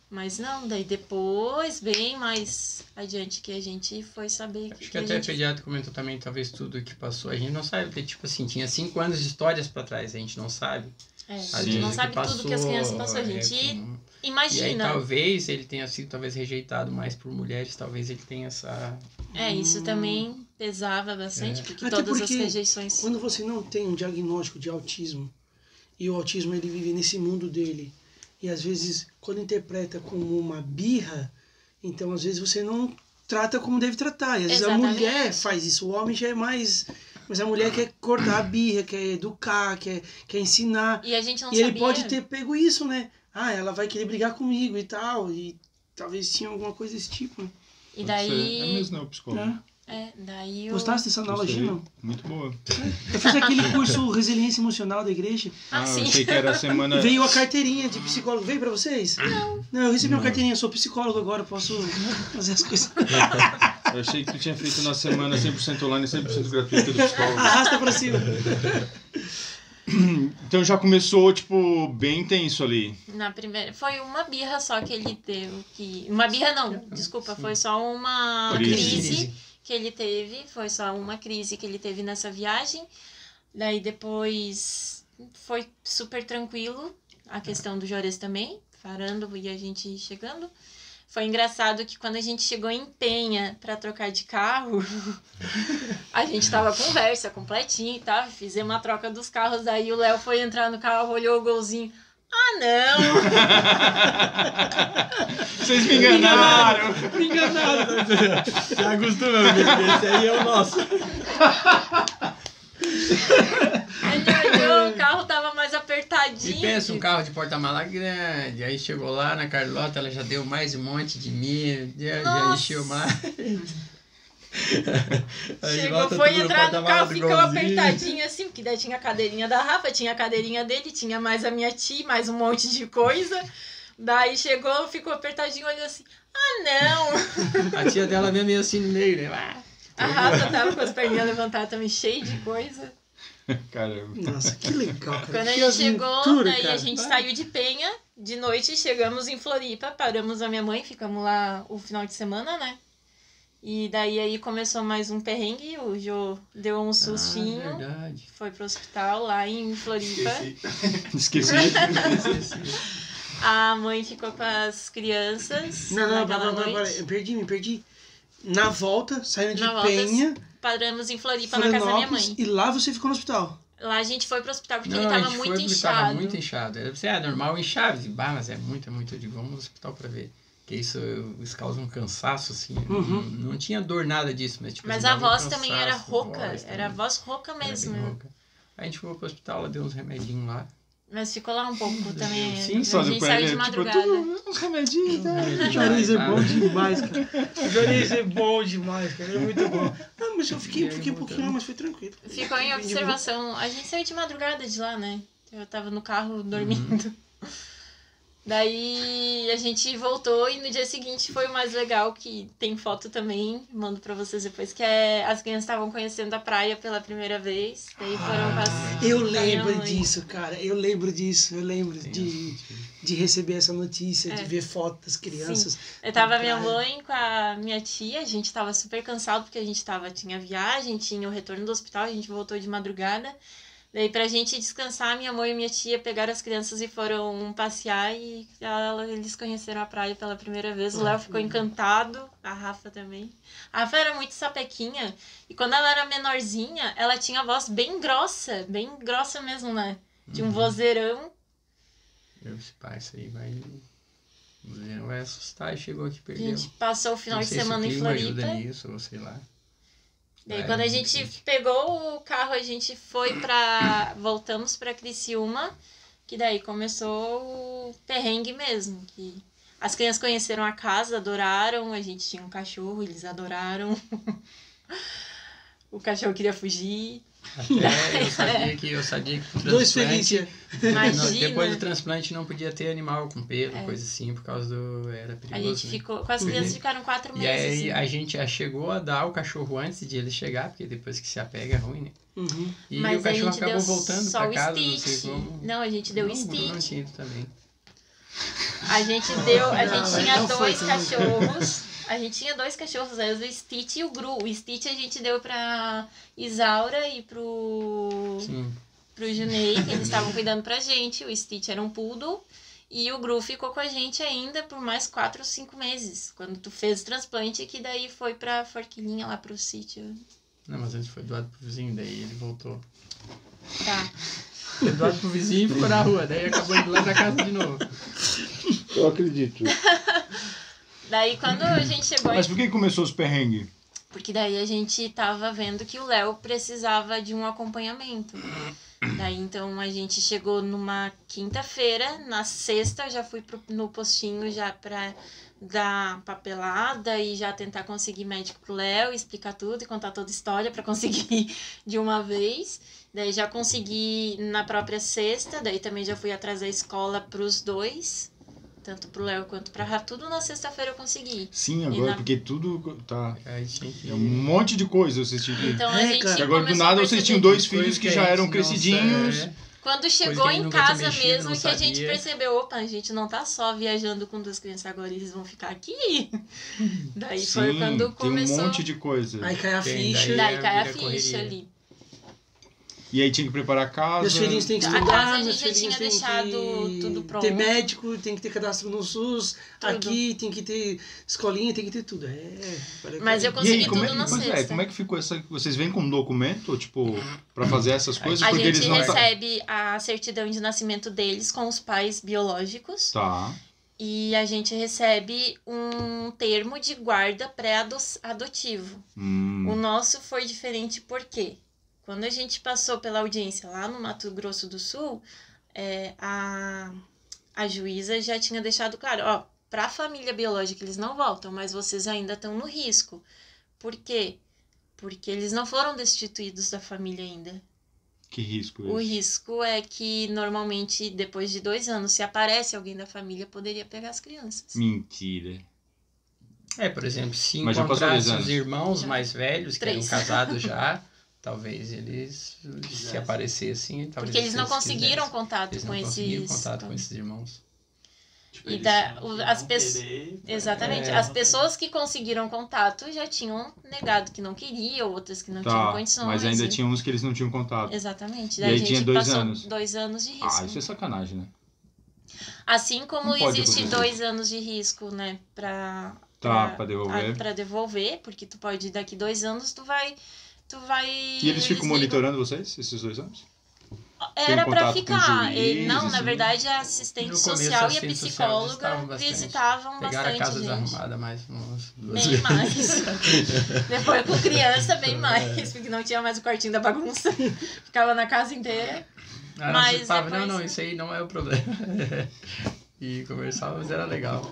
Mas não, daí depois, bem mais adiante, que a gente foi saber Acho que até o pediatra comentou também, talvez tudo que passou, a gente não sabe, porque tipo assim, tinha 5 anos de histórias pra trás, a gente não sabe. A gente não sabe tudo que as crianças passou, a gente imagina. E aí talvez ele tenha sido rejeitado mais por mulheres, talvez ele tenha essa... isso também pesava bastante, porque todas as rejeições... Quando você não tem um diagnóstico de autismo, e o autismo ele vive nesse mundo dele, e às vezes, quando interpreta como uma birra, então às vezes você não trata como deve tratar. E às vezes a mulher faz isso, o homem já é mais... Mas a mulher quer cortar a birra, quer educar, quer ensinar. E a gente não sabia. sabia. E ele pode ter pego isso, né? ela vai querer brigar comigo e tal. E talvez tinha alguma coisa desse tipo, né? E daí... É mesmo, né, o psicólogo. Daí eu... Gostaste dessa analogia, não? Muito boa. Eu fiz aquele curso Resiliência Emocional da igreja. sim. Eu achei que era a semana... Veio a carteirinha de psicólogo. Veio pra vocês? Não, eu recebi uma carteirinha. Eu sou psicólogo agora, posso fazer as coisas. Eu achei que tu tinha feito na semana 100% online e 100% gratuita do psicólogo. Arrasta pra cima. Então já começou, tipo, bem tenso ali. Na primeira... Foi uma birra só que ele teve. Uma birra não, desculpa. Foi só uma crise que ele teve. Foi só uma crise que ele teve nessa viagem. Daí depois foi super tranquilo. A questão do Juarez também. Parando e a gente chegando. Foi engraçado que quando a gente chegou em Penha pra trocar de carro, a gente tava conversa completinha e tal, fizemos uma troca dos carros, daí o Léo foi entrar no carro, olhou o golzinho. Ah, não! Vocês me enganaram! Me enganaram! Já acostumou, esse aí é o nosso. Ele olhou, o carro tava mais apertadinho. E pensa, um carro de porta-mala grande, aí chegou lá na Carlota, ela já deu mais um monte de milho, já encheu mais. Chegou, foi entrar no carro, ficou apertadinho assim, porque daí tinha a cadeirinha da Rafa, tinha a cadeirinha dele, tinha mais a minha tia, mais um monte de coisa. Daí chegou, ficou apertadinho, olhou assim, ah, não! A tia dela mesmo ia assim no meio, né? A Rafa tava com as perninhas levantadas também, cheio de coisa. Caramba. Nossa, que legal, cara. Quando a Que gente chegou, aventura, daí cara. a gente saiu de Penha, de noite chegamos em Floripa, paramos a minha mãe, ficamos lá o final de semana, né? E daí aí começou mais um perrengue, o Jô deu um sustinho, Verdade. foi pro hospital lá em Floripa. Esqueci. A mãe ficou com as crianças. Não, naquela para, noite. me perdi. Na volta, saindo de Na volta, Penha, paramos em Floripa, na casa da minha mãe. E lá você ficou no hospital. Lá a gente foi pro hospital porque Não, ele a tava gente muito foi porque inchado. tava muito inchado. É normal inchar, mas é muito, eu digo, vamos no hospital pra ver. Porque isso causa um cansaço, assim. Não tinha dor, nada disso, mas tipo... Mas assim, a voz um também cansaço, era rouca, também. era a voz rouca mesmo. Era bem rouca. Aí a gente foi pro hospital, ela deu uns remedinhos lá. Mas ficou lá um pouco também. Sim, a gente saiu de madrugada. Tipo, uns remedinhos, né? O Juarez é bom demais, cara. O Juarez é bom demais, cara. É muito bom. Ah, mas eu fiquei um pouquinho, mas foi tranquilo. Ficou em observação. A gente saiu de madrugada de lá, né? Eu tava no carro dormindo. Daí a gente voltou e no dia seguinte foi o mais legal, que tem foto também, mando pra vocês depois, que é as crianças estavam conhecendo a praia pela primeira vez. Daí foram Eu lembro disso, cara. Eu lembro disso. Eu lembro de receber essa notícia, de ver foto das crianças. Sim. Eu tava minha mãe com a minha tia, a gente tava super cansado porque a gente tinha viagem, tinha o retorno do hospital, a gente voltou de madrugada. Daí pra gente descansar, minha mãe e minha tia pegaram as crianças e foram passear e eles conheceram a praia pela primeira vez. O Léo ficou encantado, a Rafa também. A Rafa era muito sapequinha e quando ela era menorzinha, ela tinha a voz bem grossa mesmo, né? De um vozeirão. Esse pai, isso aí vai assustar e chegou aqui e A perdeu. gente passou o final de semana em Floripa. Ajuda nisso, ou sei lá. Daí quando a gente pegou o carro, a gente foi voltamos pra Criciúma, que daí começou o perrengue mesmo, que as crianças conheceram a casa, adoraram, a gente tinha um cachorro, eles adoraram. O cachorro queria fugir. Eu sabia que Dois Felícia. Imagina. Depois do transplante não podia ter animal com pelo, coisa assim, por causa era perigoso. A gente ficou, com as crianças ficaram 4 meses. E aí assim. a gente já chegou a dar o cachorro antes de ele chegar, porque depois que se apega é ruim, né? E mas o cachorro a gente acabou deu voltando só pra o casa, Stitch. não sei como. Não, a gente deu o Não, Stitch. não tinha ido também. A gente tinha dois cachorros. A gente tinha 2 cachorros, aí o Stitch e o Gru. O Stitch a gente deu pra Isaura e pro Junei, que eles estavam cuidando pra gente. O Stitch era um poodle. E o Gru ficou com a gente ainda por mais 4 ou 5 meses. Quando tu fez o transplante, que daí foi pra Forquilinha, lá pro sítio. Não, mas antes foi doado pro vizinho, daí ele voltou. Tá. Foi doado pro vizinho e ficou na rua, daí acabou indo lá pra casa de novo. Eu acredito. Daí quando a gente chegou... Mas por que começou os perrengues? Porque daí a gente tava vendo que o Léo precisava de um acompanhamento. Daí, então, a gente chegou numa quinta-feira. Na sexta, eu já fui no postinho já pra dar papelada e já tentar conseguir médico pro Léo, explicar tudo e contar toda a história pra conseguir de uma vez. Daí já consegui na própria sexta, daí também já fui atrás da escola pros dois, tanto pro Léo quanto pra Rafa, tudo na sexta-feira eu consegui. Sim, agora, porque tudo tá... É um monte de coisa vocês tinham que... Então a gente cara. Agora, do nada, vocês tinham 2 filhos que já eram crescidinhos. Quando chegou em casa mesmo que a sabia. gente percebeu, opa, a gente não tá só viajando com 2 crianças, agora eles vão ficar aqui. Daí Sim, foi quando começou. tem um monte de coisa. Aí cai a ficha. Daí cai a vira ficha correria. ali. E aí tinha que preparar a casa. Meus filhinhos têm que A estudar, casa a meus gente já filhinhos tinha têm deixado que tudo pronto. ter médico, tem que ter cadastro no SUS, Tudo. aqui tem que ter escolinha, tem que ter tudo. Mas eu E consegui aí, como é, tudo na pois sexta. como é que ficou essa... Vocês vêm com um documento, tipo, pra fazer essas coisas? A Porque gente eles não recebe a certidão de nascimento deles com os pais biológicos. Tá. E a gente recebe um termo de guarda pré-adotivo. O nosso foi diferente por quê? Quando a gente passou pela audiência lá no Mato Grosso do Sul, a juíza já tinha deixado claro, ó, para a família biológica eles não voltam, mas vocês ainda estão no risco. Por quê? Porque eles não foram destituídos da família ainda. Que risco O esse? risco é que, normalmente, depois de 2 anos, se aparece alguém da família, poderia pegar as crianças. Mentira. Por exemplo, se Mas já passou 2 encontrasse anos. os irmãos Já. mais velhos, que 3. eram casados já, talvez eles, se aparecessem, talvez Porque eles não vocês conseguiram quisessem. contato Eles com não conseguiram esses... contato com esses irmãos. Tipo, E eles da- tinham o- que as não pessoas- querer, Exatamente. É. As pessoas que conseguiram contato já tinham negado que não queriam, outras que não tinham Tá, condições. mas ainda e- tinha uns que eles não tinham contato. Exatamente. E Daí aí a gente tinha 2 passou anos. 2 anos de risco. Ah, isso é sacanagem, né? Assim como Não pode existe acontecer. 2 anos de risco, né, Tá, pra devolver. pra devolver, porque tu pode, daqui 2 anos, tu vai... E eles ficam ligam- monitorando vocês, esses 2 anos? Era Tem pra contato com ficar. juiz, Não, na assim? verdade, a assistente No começo, social a e a assistente social psicóloga visitavam bastante. visitavam Pegaram a bastante casa gente. desarrumada mais umas 2 Bem vezes. mais. Depois com criança, bem mais. Porque não tinha mais o quartinho da bagunça. Ficava na casa inteira. Ah, Mas mas falava, depois- não, isso aí não é o problema. E conversava, mas era legal.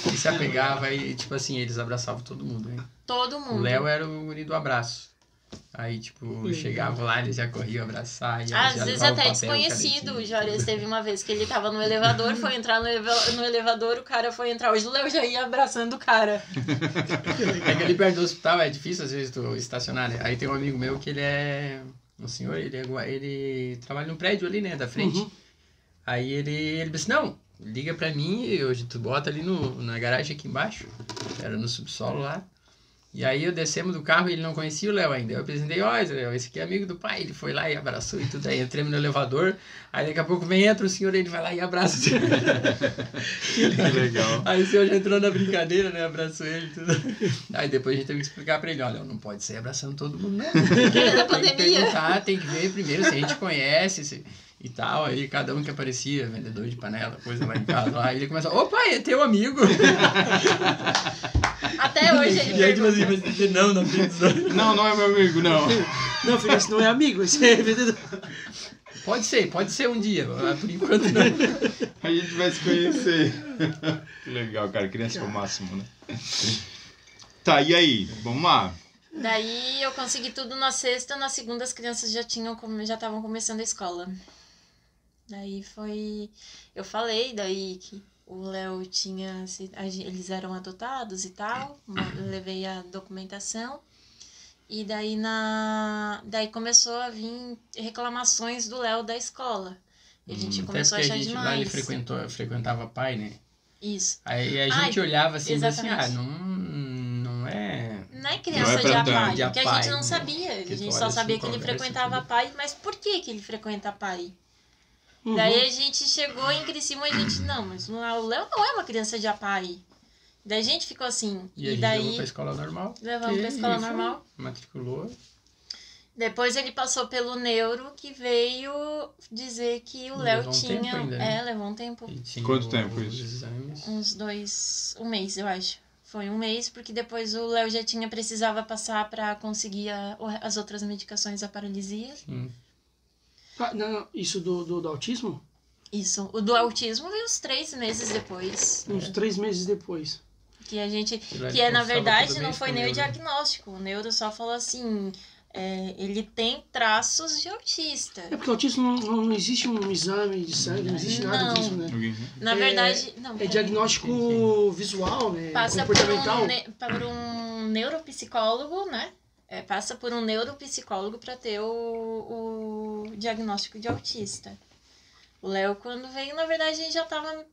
E se apegava e, tipo assim, eles abraçavam todo mundo, né? Todo O mundo. Léo era o guri do abraço. Aí, tipo, chegava lá, eles já corriam abraçar. E Às já vezes levavam até papel, desconhecido. canetinha. O Jórias teve uma vez que ele tava no elevador, foi entrar no elevador, o cara foi entrar. Hoje o Léo já ia abraçando o cara. É que ali perto do hospital é difícil às vezes tu estacionar, né? Aí tem um amigo meu que ele é... Um senhor, ele trabalha no prédio ali, né, da frente. Uhum. Aí ele disse, não, liga pra mim e hoje tu bota ali na garagem aqui embaixo. Era no subsolo lá. E aí eu descemos do carro e ele não conhecia o Léo ainda. Eu apresentei, ó, Léo, esse aqui é amigo do pai. Ele foi lá e abraçou e tudo. Aí entramos no elevador. Aí daqui a pouco entra o senhor, ele vai lá e abraça. Que legal. Aí o senhor já entrou na brincadeira, né? Abraçou ele e tudo. Aí depois a gente teve que explicar pra ele, olha, não pode sair abraçando todo mundo, não. Da Tem que pandemia. perguntar, tem que ver primeiro se a gente conhece e tal. Aí cada um que aparecia, vendedor de panela, coisa lá em casa. Lá, aí ele começa, ô pai, é teu amigo. Até hoje ele E aí tipo pergunta. assim, mas dizer não na frente dos outros. Não é meu amigo, não. Não, filho, esse não é amigo, esse é vendedor. Pode ser um dia, mas por enquanto não. A gente vai se conhecer. Que legal, cara. Criança é o máximo, né? Tá, e aí? Vamos lá. Daí eu consegui tudo na sexta, na segunda as crianças já estavam começando a escola. Daí foi... Eu falei daí que o Léo tinha... Eles eram adotados e tal. Levei a documentação. E daí, daí começou a vir reclamações do Léo da escola. E a gente começou a Até achar porque lá ele demais. frequentava pai, né? Isso. Aí a gente olhava assim e dizia assim, exatamente. não é... Não é criança Não é de pra apai, de porque a gente apai, não né? sabia. Que A gente tu só olha sabia assim, que ele conversa, frequentava tudo. pai, mas por que ele frequenta pai? Uhum. Daí a gente chegou em Criciúma e a gente, não, mas o Léo não é uma criança de apai. Daí a gente ficou assim. E a gente daí levou pra escola normal. levamos pra escola E foi, normal. Matriculou. Depois ele passou pelo neuro, que veio dizer que o Léo Levou um tinha... tempo ainda, né? levou um tempo. E tinha Quanto tempo os isso? Exames. Um mês, eu acho. Foi um mês, porque depois o Léo já precisava passar pra conseguir as outras medicações da paralisia. Sim. Não, isso do autismo? Isso. O do autismo veio uns 3 meses depois. Uns 3 meses depois. Que a gente... Que na verdade não foi nem o diagnóstico. O neuro só falou assim... ele tem traços de autista. É porque autismo não existe um exame de sangue, não existe nada disso, né? Na verdade, não. É diagnóstico visual, né? Passa comportamental. por um neuropsicólogo, né? Passa por um neuropsicólogo para ter o diagnóstico de autista. O Léo, quando veio, na verdade, a gente já tava...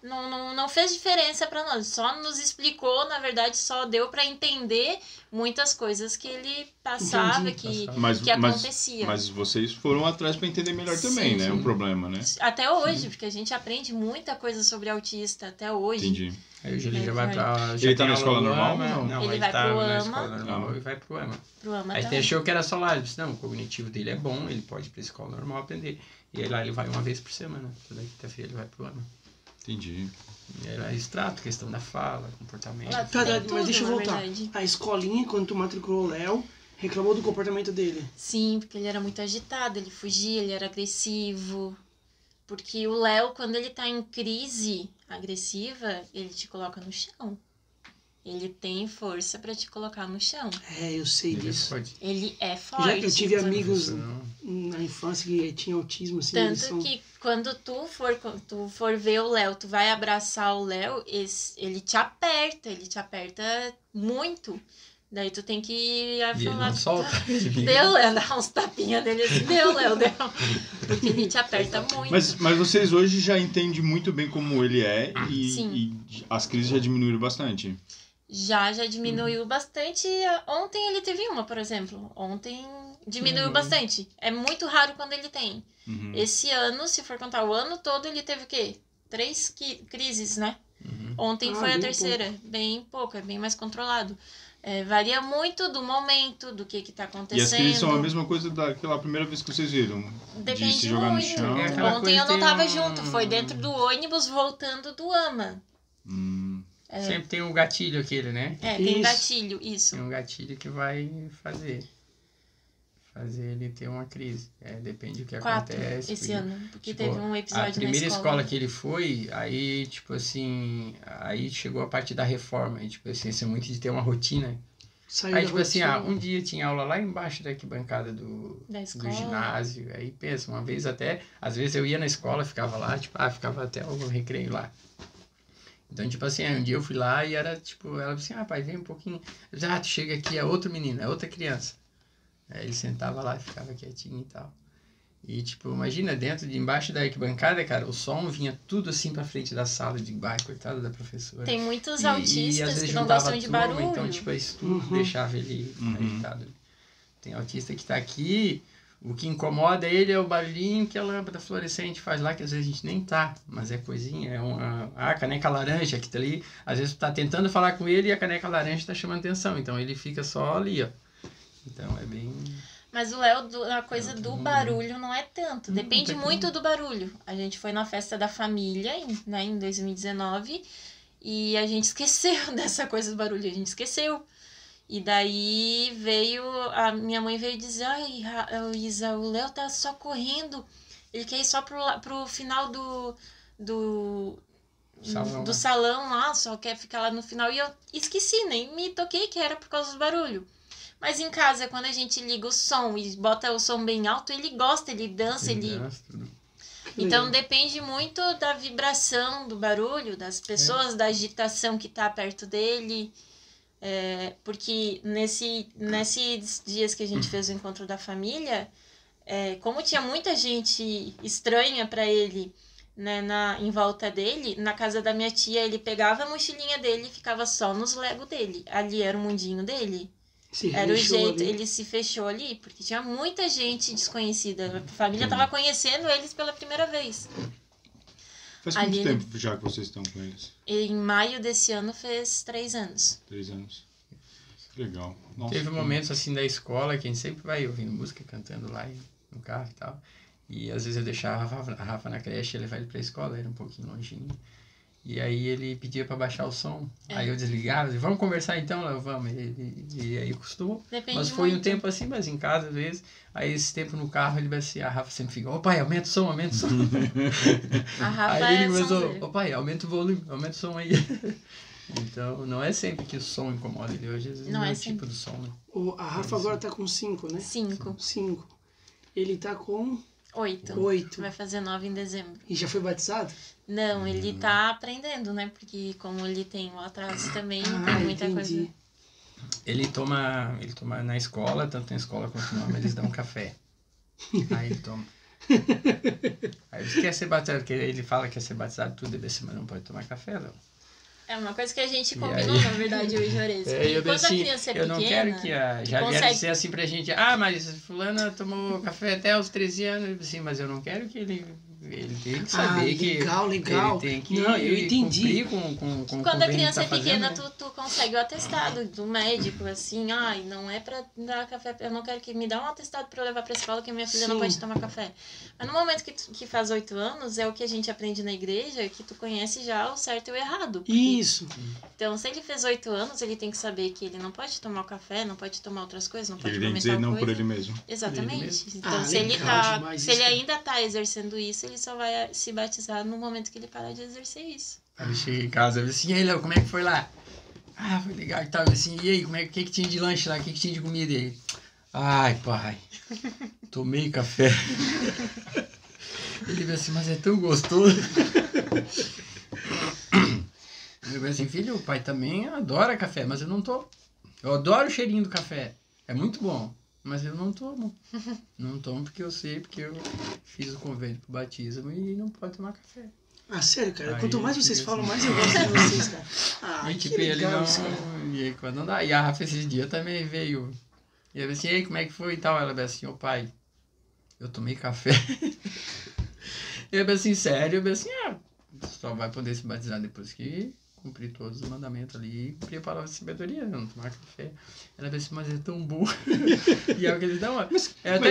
Não fez diferença para nós, só nos explicou, na verdade, só deu para entender muitas coisas que ele passava, que acontecia. Mas vocês foram atrás para entender melhor também, né? O problema, né? Até hoje, porque a gente aprende muita coisa sobre autista, até hoje. Entendi. Aí hoje ele já vai pra... Ele tá na escola normal? Não, ele vai pro na AMA. escola normal e vai pro AMA. Aí também. achou que era só lá, ele disse, não, o cognitivo dele é bom, ele pode ir pra escola normal aprender. E aí lá ele vai uma vez por semana, toda quinta-feira ele vai pro AMA. Entendi. E aí lá extrato, questão da fala, comportamento. Mas deixa eu voltar. A escolinha, quando tu matriculou o Léo, reclamou do comportamento dele. Sim, porque ele era muito agitado, ele fugia, ele era agressivo. Porque o Léo, quando ele tá em crise agressiva, ele te coloca no chão. Ele tem força pra te colocar no chão. Eu sei disso. Ele é forte. Já que eu tive amigos na infância que tinham autismo, assim. Tanto que quando tu for ver o Léo, tu vai abraçar o Léo, ele te aperta muito. Daí tu tem que falar, solta. Deu, Léo, dá uns tapinhas dele assim, deu. Porque ele te aperta muito. Mas vocês hoje já entendem muito bem como ele é e as crises já diminuíram bastante. Já diminuiu bastante. Ontem ele teve uma, por exemplo. Ontem diminuiu bastante. É muito raro quando ele tem. Esse ano, se for contar o ano todo, ele teve o quê? 3 crises, né? Ontem foi a terceira. Pouco. Bem pouco, é bem mais controlado. Varia muito do momento, do que tá acontecendo. E as crises são a mesma coisa daquela primeira vez que vocês viram? Depende de se jogar no chão. Ontem eu não tava junto. Foi dentro do ônibus voltando do AMA. Sempre tem um gatilho aquele, né? Tem um gatilho, isso. Tem um gatilho que vai fazer ele ter uma crise. Depende do que 4 acontece. Esse ano, porque teve um episódio na escola. A primeira escola que ele foi, aí, tipo assim, aí chegou a parte da reforma. E, tipo assim, isso é muito de ter uma rotina. Aí, tipo assim, um dia tinha aula lá embaixo da arquibancada do ginásio. Aí, pensa, uma vez até, às vezes eu ia na escola, ficava lá, tipo, ficava até o recreio lá. Então, tipo assim, um dia eu fui lá e era, tipo, ela disse assim, pai, vem um pouquinho. Eu disse, tu chega aqui, é outro menino, é outra criança. Aí ele sentava lá e ficava quietinho e tal. E, tipo, imagina, embaixo da arquibancada, cara, o som vinha tudo assim pra frente da sala de bairro, coitado da professora. Tem muitos autistas que não gostam de barulho. Então, tipo, isso tudo deixava ele agitado. Tem autista que tá aqui... O que incomoda ele é o barulhinho que a lâmpada fluorescente faz lá, que às vezes a gente nem tá, mas é coisinha, é a caneca laranja que tá ali, às vezes tu tá tentando falar com ele e a caneca laranja tá chamando atenção, então ele fica só ali, ó. Então é bem... Mas o Léo, a coisa do barulho não é tanto, depende muito do barulho. A gente foi na festa da família, né, em 2019, e a gente esqueceu dessa coisa do barulho, a gente esqueceu. E daí a minha mãe veio dizer, Isa, o Léo tá só correndo, ele quer ir só pro final do salão lá, só quer ficar lá no final. E eu esqueci, nem me toquei que era por causa do barulho. Mas em casa, quando a gente liga o som e bota o som bem alto, ele gosta, ele dança, Então depende muito da vibração do barulho, das pessoas, da agitação que tá perto dele. Porque nesses dias que a gente fez o encontro da família, como tinha muita gente estranha para ele, né, em volta dele, na casa da minha tia, ele pegava a mochilinha dele e ficava só nos Lego dele. Ali era o mundinho dele. Era o jeito, ele se fechou ali, porque tinha muita gente desconhecida. A família tava conhecendo eles pela primeira vez. Faz quanto tempo já que vocês estão com eles? Em maio desse ano fez 3 anos. 3 anos. Legal. Nossa, teve momentos assim da escola que a gente sempre vai ouvindo música, cantando lá no carro e tal. E às vezes eu deixava a Rafa na creche e levar ele pra escola, era um pouquinho longinho. E aí ele pedia pra baixar o som. Aí eu desligava, dizia, vamos conversar então, Léo, vamos. E aí costumou. Depende Foi muito. um tempo assim, mas em casa às vezes. Aí esse tempo no carro, ele vai assim, a Rafa sempre fica, ô pai, aumenta o som, aumenta o som. A Rafa Aí ele é começou, sonzeira. ô pai, aumenta o volume, aumenta o som aí. Então, não é sempre que o som incomoda ele. Hoje, às vezes, Não é é o tipo sempre. do som, né? A Rafa agora tá com 5, né? 5. 5. Ele tá com 8. 8. Vai fazer 9 em dezembro. E já foi batizado? Não, ele tá aprendendo, né? Porque como ele tem o atraso também, tem muita coisa. Ele toma na escola, tanto na escola quanto não, mas eles dão café. Aí ele toma. Aí ele quer ser batizado, porque ele fala que quer ser batizado tudo, ele disse, mas não pode tomar café, não. É uma coisa que a gente E combinou, aí? na verdade, hoje, Juarez. Eu Quando a assim, criança é eu não quero pequena, que já consegue- vieram dizer assim pra gente, mas fulana tomou café até os 13 anos, assim, mas eu não quero que ele tem que saber que legal. ele tem que Não, eu entendi. cumprir com Quando a o criança é tá pequena, fazendo, né? tu consegue o atestado do médico, assim, não é pra dar café, eu não quero que me dá um atestado pra eu levar pra escola que minha filha não Sim. pode tomar café. Mas no momento que faz 8 anos, é o que a gente aprende na igreja, que tu conhece já o certo e o errado. Isso. Então, se ele fez 8 anos, ele tem que saber que ele não pode tomar o café, não pode tomar outras coisas, não pode Ele tem comer que dizer tal não coisa. por ele mesmo. Exatamente. mesmo. Então, Ah, se ele, legal demais se ele isso, cara. ainda tá exercendo isso, ele só vai se batizar no momento que ele parar de exercer isso. Aí eu cheguei em casa, eu disse assim, e aí, Léo, como é que foi lá? Foi legal e tal. Eu disse assim, e aí, o que tinha de lanche lá? O que tinha de comida aí? Ai, pai, tomei café. Ele disse assim, mas é tão gostoso. Eu falei assim, filho, o pai também adora café, mas eu não tomo. Eu adoro o cheirinho do café, é muito bom, mas eu não tomo. Não tomo porque eu fiz o convênio pro batismo e não pode tomar café. Sério, cara. Aí Quanto mais eu vocês fiquei falam, assim. mais eu gosto de vocês, cara. E Que tipo, ele legal não. isso, cara. E aí, quando não dá. E a Rafa esses dias também veio. E eu disse, e aí, como é que foi e tal? Ela disse assim, ô pai, eu tomei café. Eu disse assim, sério? Eu disse assim, só vai poder se batizar depois que cumprir todos os mandamentos ali e cumprir a palavra de sabedoria, não tomar café. Ela disse, mas é tão bom. E é o que eles dão. Eu até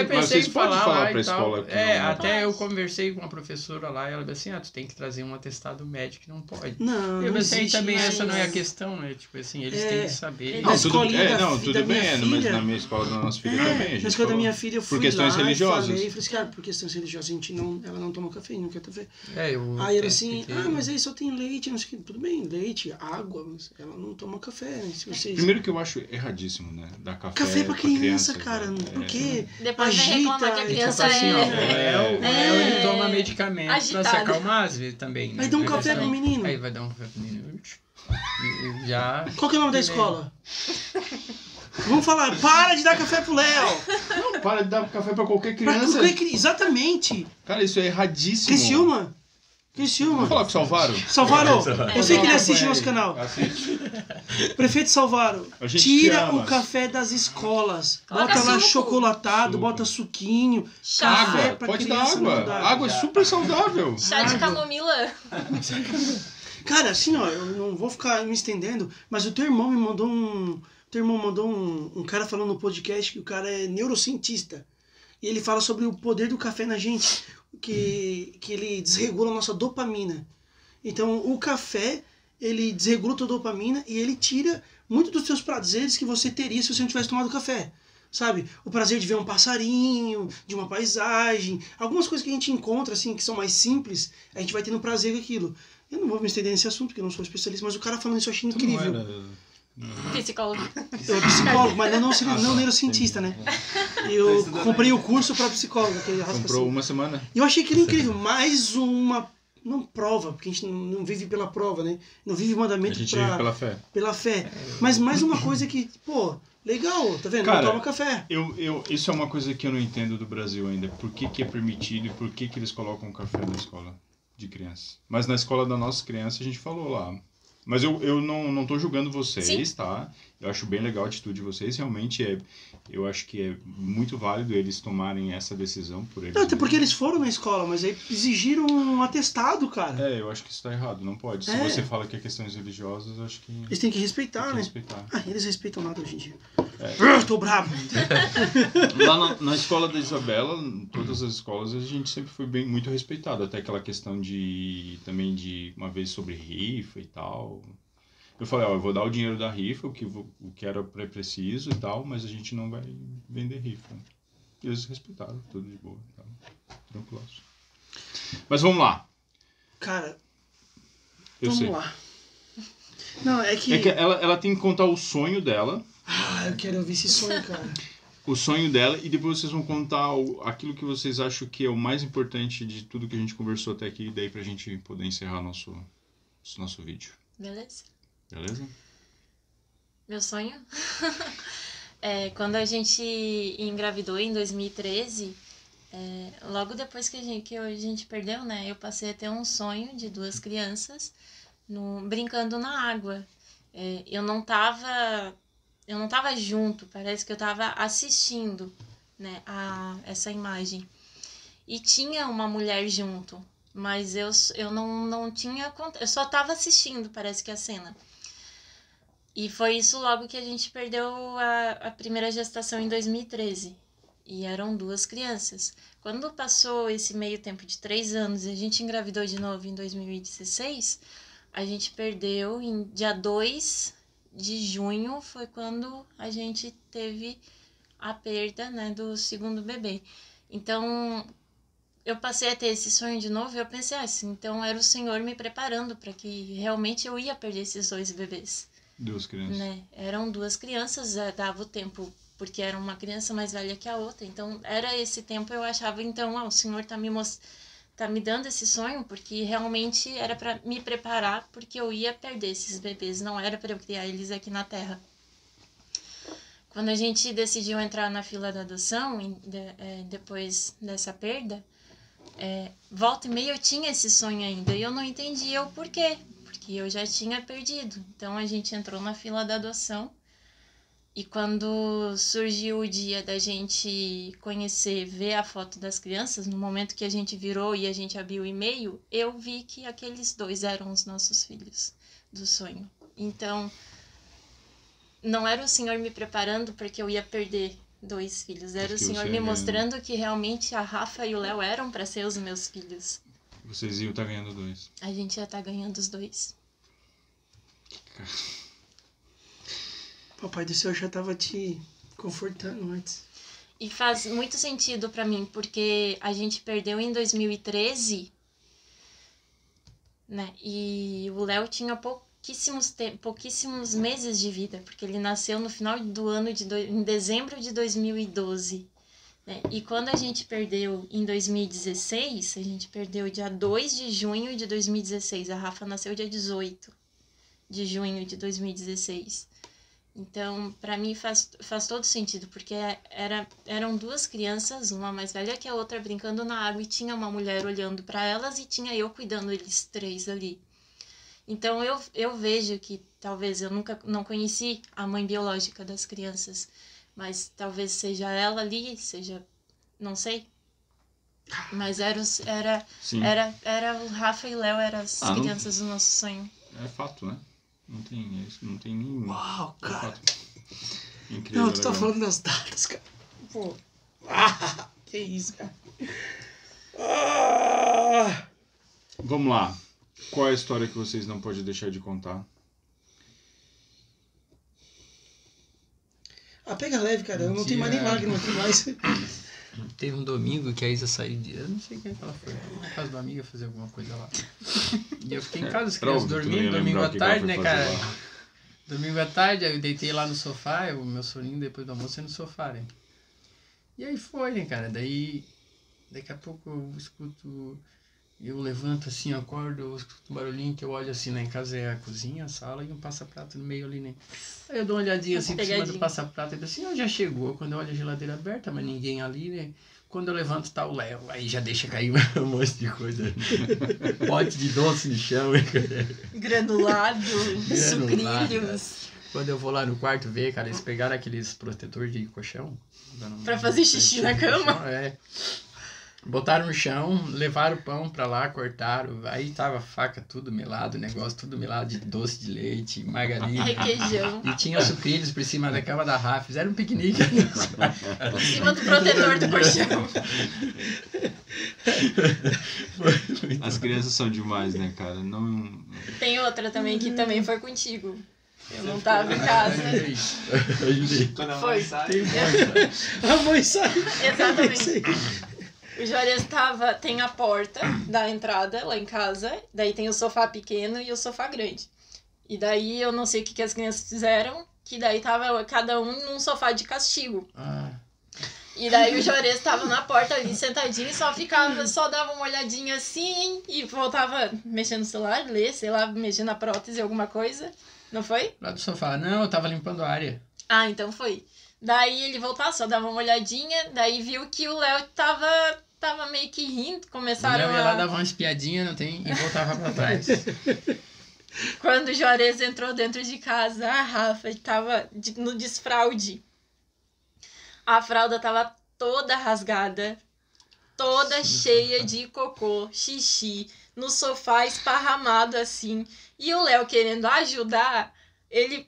mas pensei vocês em podem falar falar lá pra e tal. escola que não até eu pode. conversei com uma professora lá e ela disse assim, tu tem que trazer um atestado médico que não pode. Não, Eu não pensei existe também, isso. essa não é a questão, né? Tipo assim, eles têm que saber. Na Não, escolinha da tudo da bem, minha mas filha- na minha escola da nossa filha também. A gente Na escola da falou. minha filha eu fui Por questões lá religiosas. e falei assim, cara, por questões religiosas ela não toma café, não quer café. Eu Aí era até assim, expliquei. mas aí só tem leite, não sei o que. Tudo bem, leite, água, mas ela não toma café, né? Se vocês... Primeiro que eu acho erradíssimo, né? Dar Café pra criança, crianças, cara, né? porque Depois vem agita, reclamar que a tipo criança Tipo assim, ó, o é... Léo ele toma medicamento pra se agitado. acalmar às vezes também. Né? Aí dá um Ele café também- pro menino. Aí vai dar um café pro menino. E já. Qual que é o nome da escola? Vamos falar, para de dar café pro Léo. Não, para de dar café pra qualquer Pra criança. Exatamente. Cara, isso é erradíssimo. Criciúma. Vamos falar com o Salvaro? Salvaro, eu sei que ele assiste Acompanha nosso aí. canal. Assiste. Prefeito Salvaro, A gente te tira ama. o café das escolas. Coloca Bota lá suco. chocolatado, Suco. bota suquinho. Chá. Café Água, pra pode dar criança não água. dá. Água é super saudável. Chá de camomila. Cara, assim, ó, eu não vou ficar me estendendo, mas o teu irmão me mandou um cara falando no podcast que o cara é neurocientista. E ele fala sobre o poder do café na gente, que ele desregula a nossa dopamina. Então, o café, ele desregula a tua dopamina e ele tira muito dos seus prazeres que você teria se você não tivesse tomado café. Sabe? O prazer de ver um passarinho, de uma paisagem, algumas coisas que a gente encontra, assim, que são mais simples, a gente vai tendo prazer com aquilo. Eu não vou me estender nesse assunto, porque eu não sou especialista, mas o cara falando isso eu achei incrível. Psicólogo. Eu psicólogo, mas não neurocientista, né? Eu comprei o curso para psicólogo. Que Comprou uma semana. eu achei aquilo incrível. Mais uma... Não prova, porque a gente não vive pela prova, né? Não vive A mandamento gente vive pela fé. pela fé. Mas mais uma coisa que, pô, legal, tá vendo? Cara, não toma café. Isso é uma coisa que eu não entendo do Brasil ainda. Por que é permitido e por que eles colocam café na escola de criança? Mas na escola das nossas crianças a gente falou lá. Mas eu não tô julgando vocês, Sim. tá? Eu acho bem legal a atitude de vocês. Realmente eu acho que é muito válido eles tomarem essa decisão por eles. Não, até porque eles foram na escola, mas aí exigiram um atestado, cara. Eu acho que isso tá errado, não pode. Se É. você fala que é questões religiosas, eu acho que Eles têm que respeitar, tem que né? respeitar. Eles respeitam nada hoje em dia. Tô bravo. Lá na escola da Isabela, todas as escolas, a gente sempre foi muito respeitado. Até aquela questão também de uma vez sobre rifa e tal. Eu falei, eu vou dar o dinheiro da rifa, o que era preciso e tal, mas a gente não vai vender rifa. E eles respeitaram, tudo de boa. Então, tranquilos. Mas vamos lá. Cara, vamos lá. Não, é que ela tem que contar o sonho dela. Ah, eu quero ouvir esse sonho, cara. O sonho dela, e depois vocês vão contar aquilo que vocês acham que é o mais importante de tudo que a gente conversou até aqui, daí pra gente poder encerrar nosso vídeo. Beleza? Beleza? Meu sonho? Quando a gente engravidou em 2013, logo depois que a gente perdeu, né? Eu passei a ter um sonho de 2 crianças brincando na água. Eu não tava junto, parece que eu tava assistindo, né, essa imagem. E tinha uma mulher junto, mas eu não tinha... Eu só tava assistindo, parece que a cena. E foi isso logo que a gente perdeu a primeira gestação em 2013. E eram 2 crianças. Quando passou esse meio tempo de 3 anos e a gente engravidou de novo em 2016, a gente perdeu em dia 2 de junho, foi quando a gente teve a perda, né, do segundo bebê. Então, eu passei a ter esse sonho de novo e eu pensei assim, então era o Senhor me preparando para que realmente eu ia perder esses 2 bebês. 2 crianças. Né? Eram 2 crianças, dava o tempo, porque era uma criança mais velha que a outra. Então, era esse tempo, eu achava, então, o Senhor tá me dando esse sonho, porque realmente era para me preparar, porque eu ia perder esses bebês, não era para eu criar eles aqui na Terra. Quando a gente decidiu entrar na fila da adoção, depois dessa perda, volta e meia eu tinha esse sonho ainda, e eu não entendia o porquê, porque eu já tinha perdido. Então a gente entrou na fila da adoção, e quando surgiu o dia da gente ver a foto das crianças, no momento que a gente virou e a gente abriu o e-mail, eu vi que aqueles 2 eram os nossos filhos do sonho. Então, não era o Senhor me preparando porque eu ia perder 2 filhos, era o Senhor me mostrando que realmente a Rafa e o Léo eram para ser os meus filhos. Vocês iam estar ganhando 2. A gente ia estar ganhando os 2. Papai do céu já tava te confortando antes. E faz muito sentido pra mim, porque a gente perdeu em 2013, né? E o Léo tinha pouquíssimos meses de vida, porque ele nasceu no final do ano, em dezembro de 2012. Né? E quando a gente perdeu em 2016, a gente perdeu dia 2 de junho de 2016. A Rafa nasceu dia 18 de junho de 2016. Então, para mim faz todo sentido, porque eram 2 crianças, uma mais velha que a outra, brincando na água, e tinha uma mulher olhando para elas e tinha eu cuidando deles 3 ali. Então, eu vejo que talvez eu não conheci a mãe biológica das crianças, mas talvez seja ela ali, não sei. Mas era o Rafa e o Léo, eram as crianças do nosso sonho. É fato, né? Não tem nenhum. Uau, cara. Incrível. Não, tu tá falando das datas, cara. Pô. Que isso, cara. Vamos lá. Qual é a história que vocês não podem deixar de contar? Pega leve, cara. Eu não tenho mais nem lágrima aqui mais. Teve um domingo que a Isa saiu de... Eu não sei quem ela foi. Na casa da amiga fazer alguma coisa lá. E eu fiquei em casa, as crianças dormindo, domingo à tarde, né, cara? Domingo à tarde, aí eu deitei lá no sofá, o meu soninho depois do almoço no sofá, né? E aí foi, né, cara? Daí, daqui a pouco eu escuto... Eu levanto assim, eu acordo, eu escuto um barulhinho que eu olho assim, lá em casa é a cozinha, a sala e um passa-prato no meio ali, né? Aí eu dou uma olhadinha assim por cima do passa-prato e assim, já chegou. Quando eu olho a geladeira aberta, mas ninguém ali, né? Quando eu levanto tá o Léo, aí já deixa cair um monte de coisa. Pote de doce no chão. Granulado, sucrilhos. Quando eu vou lá no quarto ver, cara, eles pegaram aqueles protetores de colchão. Pra fazer xixi na cama? É. Botaram no chão, levaram o pão pra lá, cortaram. Aí tava a faca tudo melado, o negócio tudo melado de doce de leite, margarina. Requeijão. E tinha os sucrilhos por cima da cama da Rafa. Fizeram um piquenique. Por cima do protetor do colchão. As crianças são demais, né, cara? Não... Tem outra também que também foi contigo. Eu não tava em casa. Quando a Foi. mãe sai. A mãe sai. Exatamente. O Juarez tem a porta da entrada lá em casa, daí tem o sofá pequeno e o sofá grande. E daí eu não sei o que as crianças fizeram, que daí tava cada um num sofá de castigo. E daí o Juarez tava na porta ali sentadinho e só dava uma olhadinha assim e voltava mexendo no celular, ler, sei lá, mexendo na prótese, alguma coisa. Não foi? Lá do sofá. Não, eu tava limpando a área. Ah, então foi. Daí ele voltava, só dava uma olhadinha, daí viu que o Léo tava meio que rindo, começaram Eu ia lá, dava uma espiadinha, e voltava pra trás. Quando o Juarez entrou dentro de casa, a Rafa tava no desfraude. A fralda tava toda rasgada, toda cheia de cocô, xixi, no sofá esparramado assim. E o Léo querendo ajudar, ele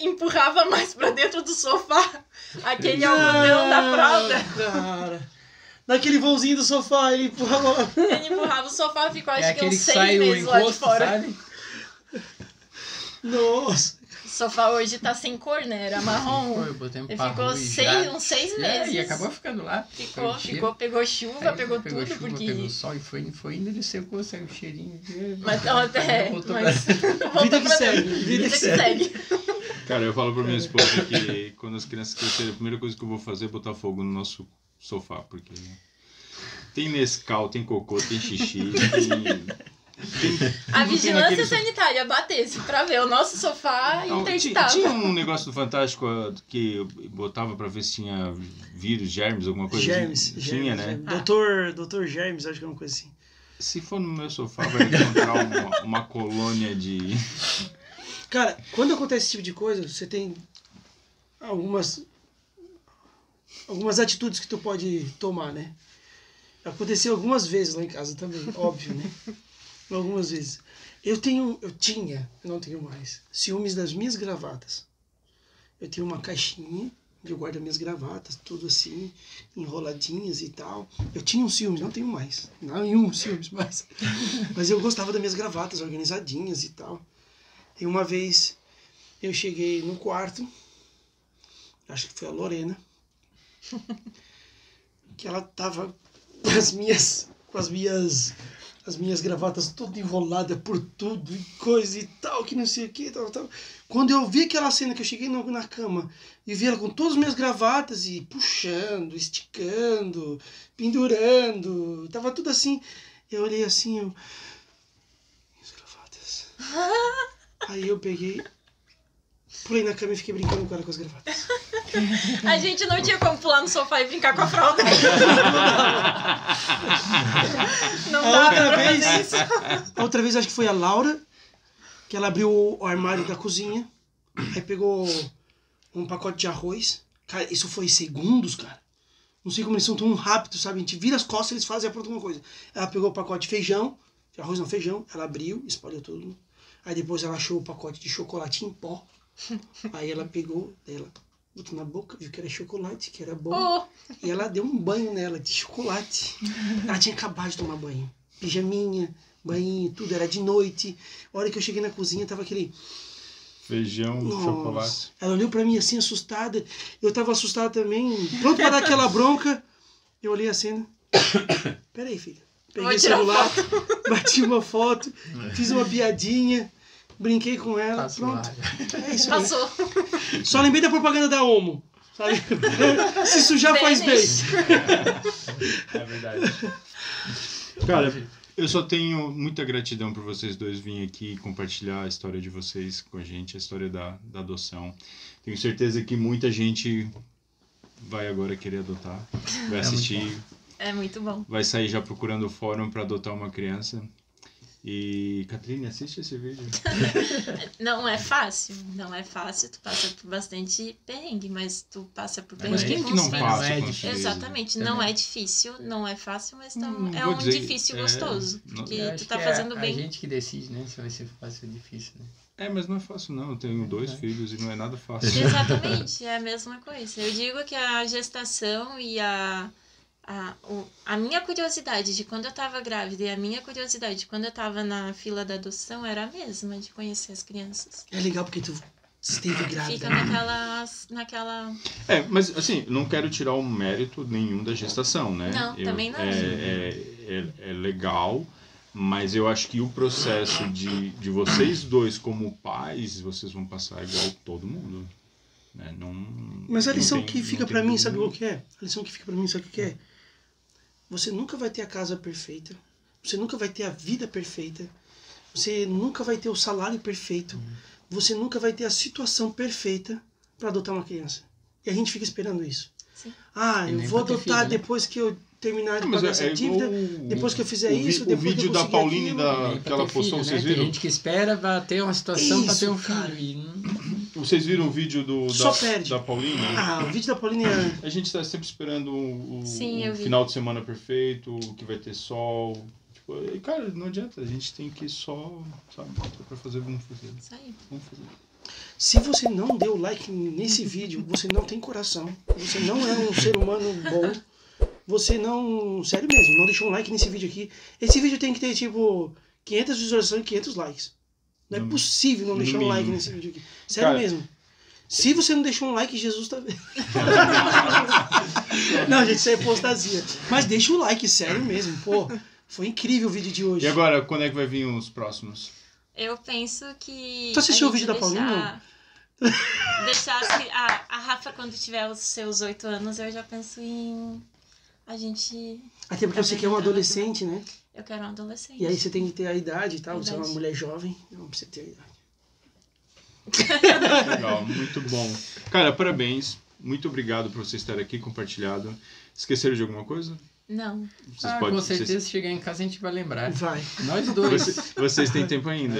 empurrava mais pra dentro do sofá aquele algodão da fralda. Cara, naquele vãozinho do sofá, ele empurrava. Ele empurrava o sofá, ficou acho que uns 6 sai meses o lá de encosto, fora. sabe? Nossa. O sofá hoje tá sem cor, né? Era marrom. Eu botei um Ele parru ficou e uns 6 meses. E acabou ficando lá. Ficou, pegou chuva, pegou tudo, chuva, porque... Pegou sol e foi indo, ele secou, saiu o cheirinho. Mas voltou Vida que pra segue. dentro. Vida que segue. Cara, eu falo pra minha esposa que quando as crianças crescerem, a primeira coisa que eu vou fazer é botar fogo no nosso sofá, porque tem Nescau, tem cocô, tem xixi, A vigilância sanitária batesse pra ver o nosso sofá interditado. Tinha um negócio do Fantástico que botava pra ver se tinha vírus, germes, alguma coisa Germes. assim. Tinha, né? Doutor Germes, acho que é uma coisa assim. Se for no meu sofá, vai encontrar uma colônia de... Cara, quando acontece esse tipo de coisa, você tem algumas atitudes que tu pode tomar, né? Aconteceu algumas vezes lá em casa também, óbvio, né? Algumas vezes. Eu não tenho mais, ciúmes das minhas gravatas. Eu tenho uma caixinha onde eu guardo minhas gravatas, tudo assim, enroladinhas e tal. Eu tinha um ciúmes, não tenho mais. Nenhum ciúmes mais. Mas eu gostava das minhas gravatas organizadinhas e tal. E uma vez eu cheguei no quarto, acho que foi a Lorena, que ela tava com as minhas gravatas toda enrolada por tudo e coisa e tal, que não sei o que, tal. Quando eu vi aquela cena que eu cheguei na cama e vi ela com todas as minhas gravatas e puxando, esticando, pendurando, tava tudo assim, eu olhei assim, minhas gravatas. Aí eu peguei, pulei na cama e fiquei brincando com ela com as gravatas. A gente não tinha como pular no sofá e brincar com a fralda. Não dava pra fazer isso. Outra vez acho que foi a Laura, que ela abriu o armário da cozinha, aí pegou um pacote de arroz. Cara, isso foi segundos, cara. Não sei como eles são tão rápidos, sabe? A gente vira as costas e eles fazem a pronta alguma coisa. Ela pegou o pacote de feijão, de arroz não, feijão, ela abriu, espalhou tudo. Aí depois ela achou o pacote de chocolate em pó. Aí ela pegou, ela botou na boca, viu que era chocolate, que era bom. E ela deu um banho nela de chocolate. Ela tinha acabado de tomar banho. Pijaminha, banho, tudo. Era de noite. A hora que eu cheguei na cozinha, tava aquele... feijão, chocolate. Ela olhou pra mim assim, assustada. Eu tava assustado também, pronto pra dar aquela bronca. Eu olhei a cena. Peraí, filha. Peguei o celular, bati uma foto, fiz uma piadinha, brinquei com ela, Passou pronto. É isso aí. Passou. Só lembrei da propaganda da Omo, sabe? Se sujar faz bem. É verdade. Cara, eu só tenho muita gratidão por vocês dois virem aqui compartilhar a história de vocês com a gente, a história da adoção. Tenho certeza que muita gente vai agora querer adotar, vai assistir, É muito bom. vai sair já procurando o fórum para adotar uma criança. E, Catrine, assiste esse vídeo. Não é fácil, tu passa por bastante perrengue, mas tu passa por perrengue. Mas quem que não passa com isso? Exatamente, não é difícil, não é fácil, mas é um difícil gostoso, porque tu tá fazendo bem. É a gente que decide, né, se vai ser fácil ou difícil, né? Mas não é fácil não, eu tenho 2 filhos e não é nada fácil. Exatamente, é a mesma coisa. Eu digo que a gestação e a minha curiosidade de quando eu tava grávida e a minha curiosidade de quando eu tava na fila da adoção era a mesma, de conhecer as crianças. É legal porque tu esteve grávida. Fica naquela... Mas assim, não quero tirar o mérito nenhum da gestação, né? Não, também não. É legal, mas eu acho que o processo de vocês dois como pais, vocês vão passar igual todo mundo. Né? Mas a lição que fica pra mim, sabe o que é? A lição que fica pra mim, sabe o que é? Você nunca vai ter a casa perfeita, você nunca vai ter a vida perfeita, você nunca vai ter o salário perfeito, você nunca vai ter a situação perfeita para adotar uma criança. E a gente fica esperando isso. Sim. Eu vou adotar filho, depois que eu terminar de pagar essa dívida, depois que eu fizer isso, depois o vídeo que eu da Pauline que ela postou, filho, vocês né? viram? Tem gente que espera pra ter uma situação para ter um filho. Vocês viram o vídeo da Pauline? O vídeo da Pauline A gente tá sempre esperando o final de semana perfeito, que vai ter sol. Tipo, cara, não adianta, a gente tem que só, sabe, pra fazer, vamos fazer. Isso aí. Vamos fazer. Se você não deu like nesse vídeo, você não tem coração. Você não é um ser humano bom. Você não... Sério mesmo, não deixou um like nesse vídeo aqui. Esse vídeo tem que ter, tipo, 500 visualizações e 500 likes. Não é possível não deixar um like nesse vídeo aqui. Sério cara, mesmo. Se você não deixou um like, Jesus tá vendo. Não, gente, isso é apostasia. Mas deixa o like, sério mesmo. Pô, foi incrível o vídeo de hoje. E agora, quando é que vai vir os próximos? Eu penso que... Tu assistiu o vídeo da Paulinha? Deixar a Rafa, quando tiver os seus 8 anos, eu já penso em... A gente... Até porque você quer um adolescente, né? Eu quero um adolescente. E aí você tem que ter a idade e tal. Você é uma mulher jovem, não precisa ter a idade. Legal, muito bom. Cara, parabéns. Muito obrigado por você estar aqui compartilhado. Esqueceram de alguma coisa? Não. Com certeza, se chegar em casa a gente vai lembrar. Vai. Nós dois. Vocês têm tempo ainda.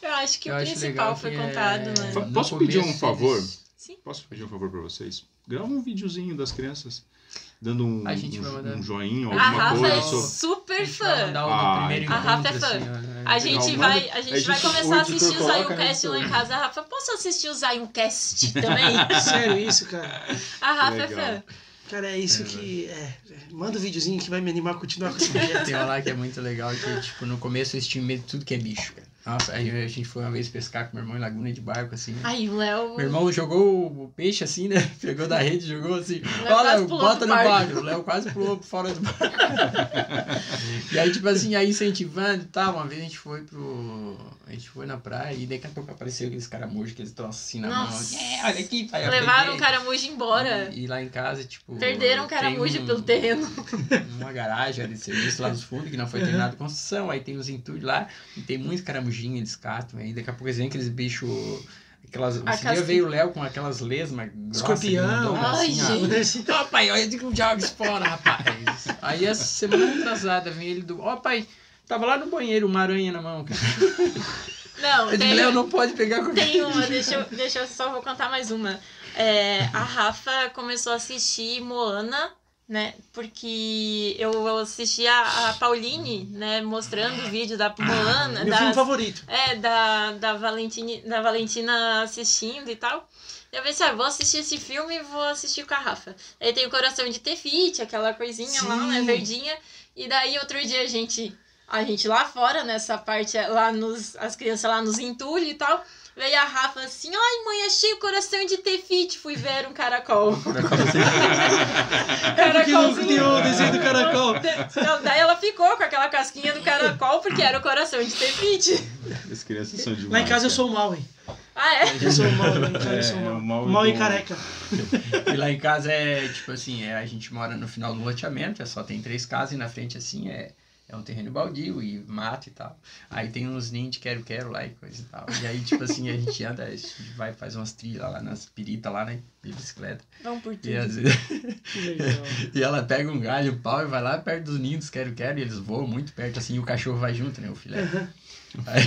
Eu acho que o principal foi contado, né? Posso pedir um favor? Sim. Posso pedir um favor pra vocês? Grava um videozinho das crianças. Dando um joinha, alguma coisa. A Rafa é super fã. A Rafa é fã. A gente vai começar a assistir o Zioncast lá em casa. A Rafa, posso assistir o Zioncast também? Sério isso, cara? A Rafa é fã. Cara, é isso que... manda um videozinho que vai me animar a continuar com esse projeto. Tem uma lá que é muito legal, que tipo, no começo eu tinha medo de tudo que é bicho, cara. Nossa, aí a gente foi uma vez pescar com meu irmão em Laguna de Barco, assim. Aí o Léo... Meu irmão jogou o peixe, assim, né? Pegou da rede, jogou assim. Olha, bota no barco. O Léo quase pulou fora do barco. E aí, tipo assim, aí incentivando e tal. Uma vez a gente foi na praia e daqui a pouco apareceu aqueles caramujos, aqueles troços assim na mão. Olha aqui, pai. Levaram o caramujo embora. E lá em casa, tipo... Perderam o caramujo pelo terreno. Uma garagem de serviço lá nos fundos, que não foi terminada a construção. Aí tem os entulhos lá e tem muitos caramujos. Eles catam, aí daqui a pouco eles vêm aqueles bichos. Esse dia veio o Léo com aquelas lesmas. Escorpião. Ai, gente. Ó, pai, olha de que jogos fora, rapaz. Aí essa semana atrasada vem ele do. Ó, pai, tava lá no banheiro, uma aranha na mão. Não, o Léo não pode pegar comigo. Tem uma, deixa eu só vou contar mais uma. A Rafa começou a assistir Moana. Né? Porque eu assisti a Pauline, né, mostrando o vídeo da Moana. Meu filme favorito. Da Valentina assistindo e tal. Eu pensei, vou assistir esse filme e vou assistir com a Rafa. Aí tem o Coração de Tefite, aquela coisinha lá, né, verdinha. E daí outro dia a gente lá fora, nessa parte, as crianças lá nos entulhos e tal. Veio a Rafa assim, ai mãe, achei o Coração de Tefite, fui ver um caracol. Porque não tem o desenho do caracol. Daí ela ficou com aquela casquinha do caracol, porque era o Coração de Tefite. As crianças são demais. Lá em casa eu sou mal, hein? Ah, é? Eu sou mal, lá em casa eu sou mal. Mal e careca. E lá em casa tipo assim, a gente mora no final do loteamento, só tem 3 casas e na frente assim é um terreno baldio e mato e tal. Aí tem uns ninhos de quero-quero lá e coisa e tal. E aí, tipo assim, a gente anda, a gente vai fazer umas trilhas lá nas piritas lá, né? De bicicleta. Vamos por tudo. E às vezes... Legal. E ela pega um galho, um pau e vai lá perto dos ninhos dos quero-quero e eles voam muito perto, assim, e o cachorro vai junto, né? O filé. Aí...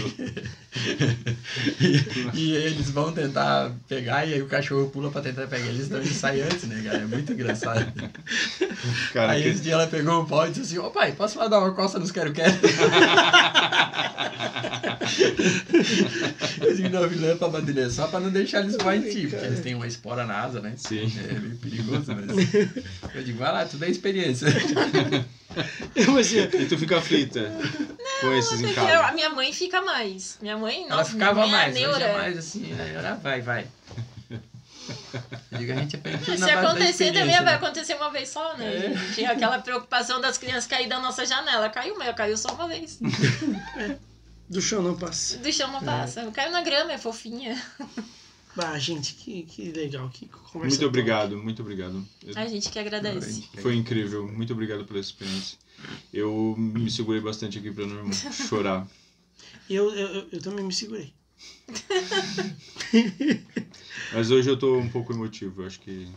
e eles vão tentar pegar e aí o cachorro pula pra tentar pegar eles, então eles saem antes, né, cara? É muito engraçado. Cara, aí esse dia ela pegou o pau e disse assim, ô pai, posso lá dar uma coça nos quero-quero? Eu digo, não, filé, pra bater só pra não deixar eles voar em ti, porque eles têm uma espora na asa, né? Sim. É meio perigoso, mas... Eu digo, vai lá, tu dá experiência. E tu fica aflita com esses em casa? A minha mãe fica mais. Minha mãe, nossa, Ela ficava minha mãe mais, hoje é mais assim, né? Vai. Eu digo, a gente aprende tudo na Se base da acontecer também experiência, vai né? acontecer uma vez só, né? Tinha aquela preocupação das crianças cair da nossa janela. Caiu, mas caiu só uma vez. Do chão não passa. Do chão não passa. Caiu na grama, é fofinha. Ah, gente, que legal, que conversa. Muito top. obrigado, muito obrigado. A gente que agradece. Foi incrível, muito obrigado pela experiência. Eu me segurei bastante aqui pra não chorar. Eu também me segurei. Mas hoje eu tô um pouco emotivo, eu acho que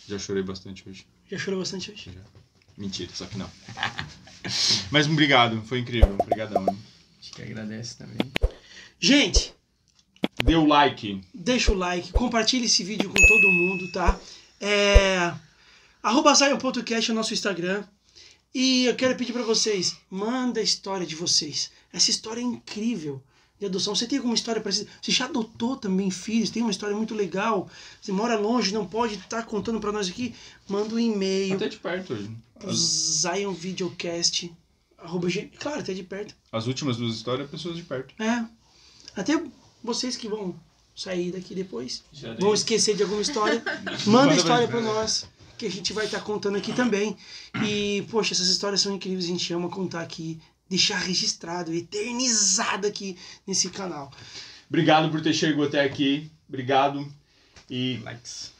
já chorei bastante hoje. Já chorou bastante hoje? Já. Mentira, só que não. Mas obrigado, foi incrível, obrigadão. Acho que agradece também. Gente, dê o like. Deixa o like, compartilha esse vídeo com todo mundo, tá? @zion.cast é o nosso Instagram. E eu quero pedir pra vocês, manda a história de vocês. Essa história é incrível de adoção. Você tem alguma história parecida? Você já adotou também filhos? Tem uma história muito legal? Você mora longe, não pode estar contando pra nós aqui? Manda um e-mail. Até de perto hoje. zionvideocast. Claro, até de perto. As últimas 2 histórias, pessoas de perto. Até vocês que vão sair daqui depois, Já vão dei. esquecer de alguma história, manda a Manda história pra pra gente. nós, que a gente vai estar contando aqui também. E, poxa, essas histórias são incríveis, a gente ama contar aqui, deixar registrado, eternizado aqui nesse canal. Obrigado por ter chegado até aqui. Obrigado. E Likes.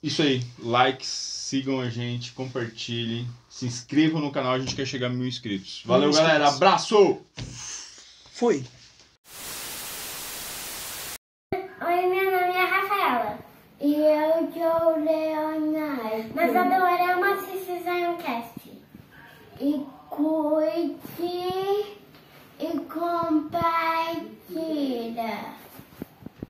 isso aí. Likes, sigam a gente, compartilhem, se inscrevam no canal, a gente quer chegar a 1000 inscritos. Valeu, 1000 galera. inscritos. Abraço! Foi! Oi, meu nome é Rafaela. E eu sou Leonardo. Nós adoramos assistir Zioncast. E curte e compartilha.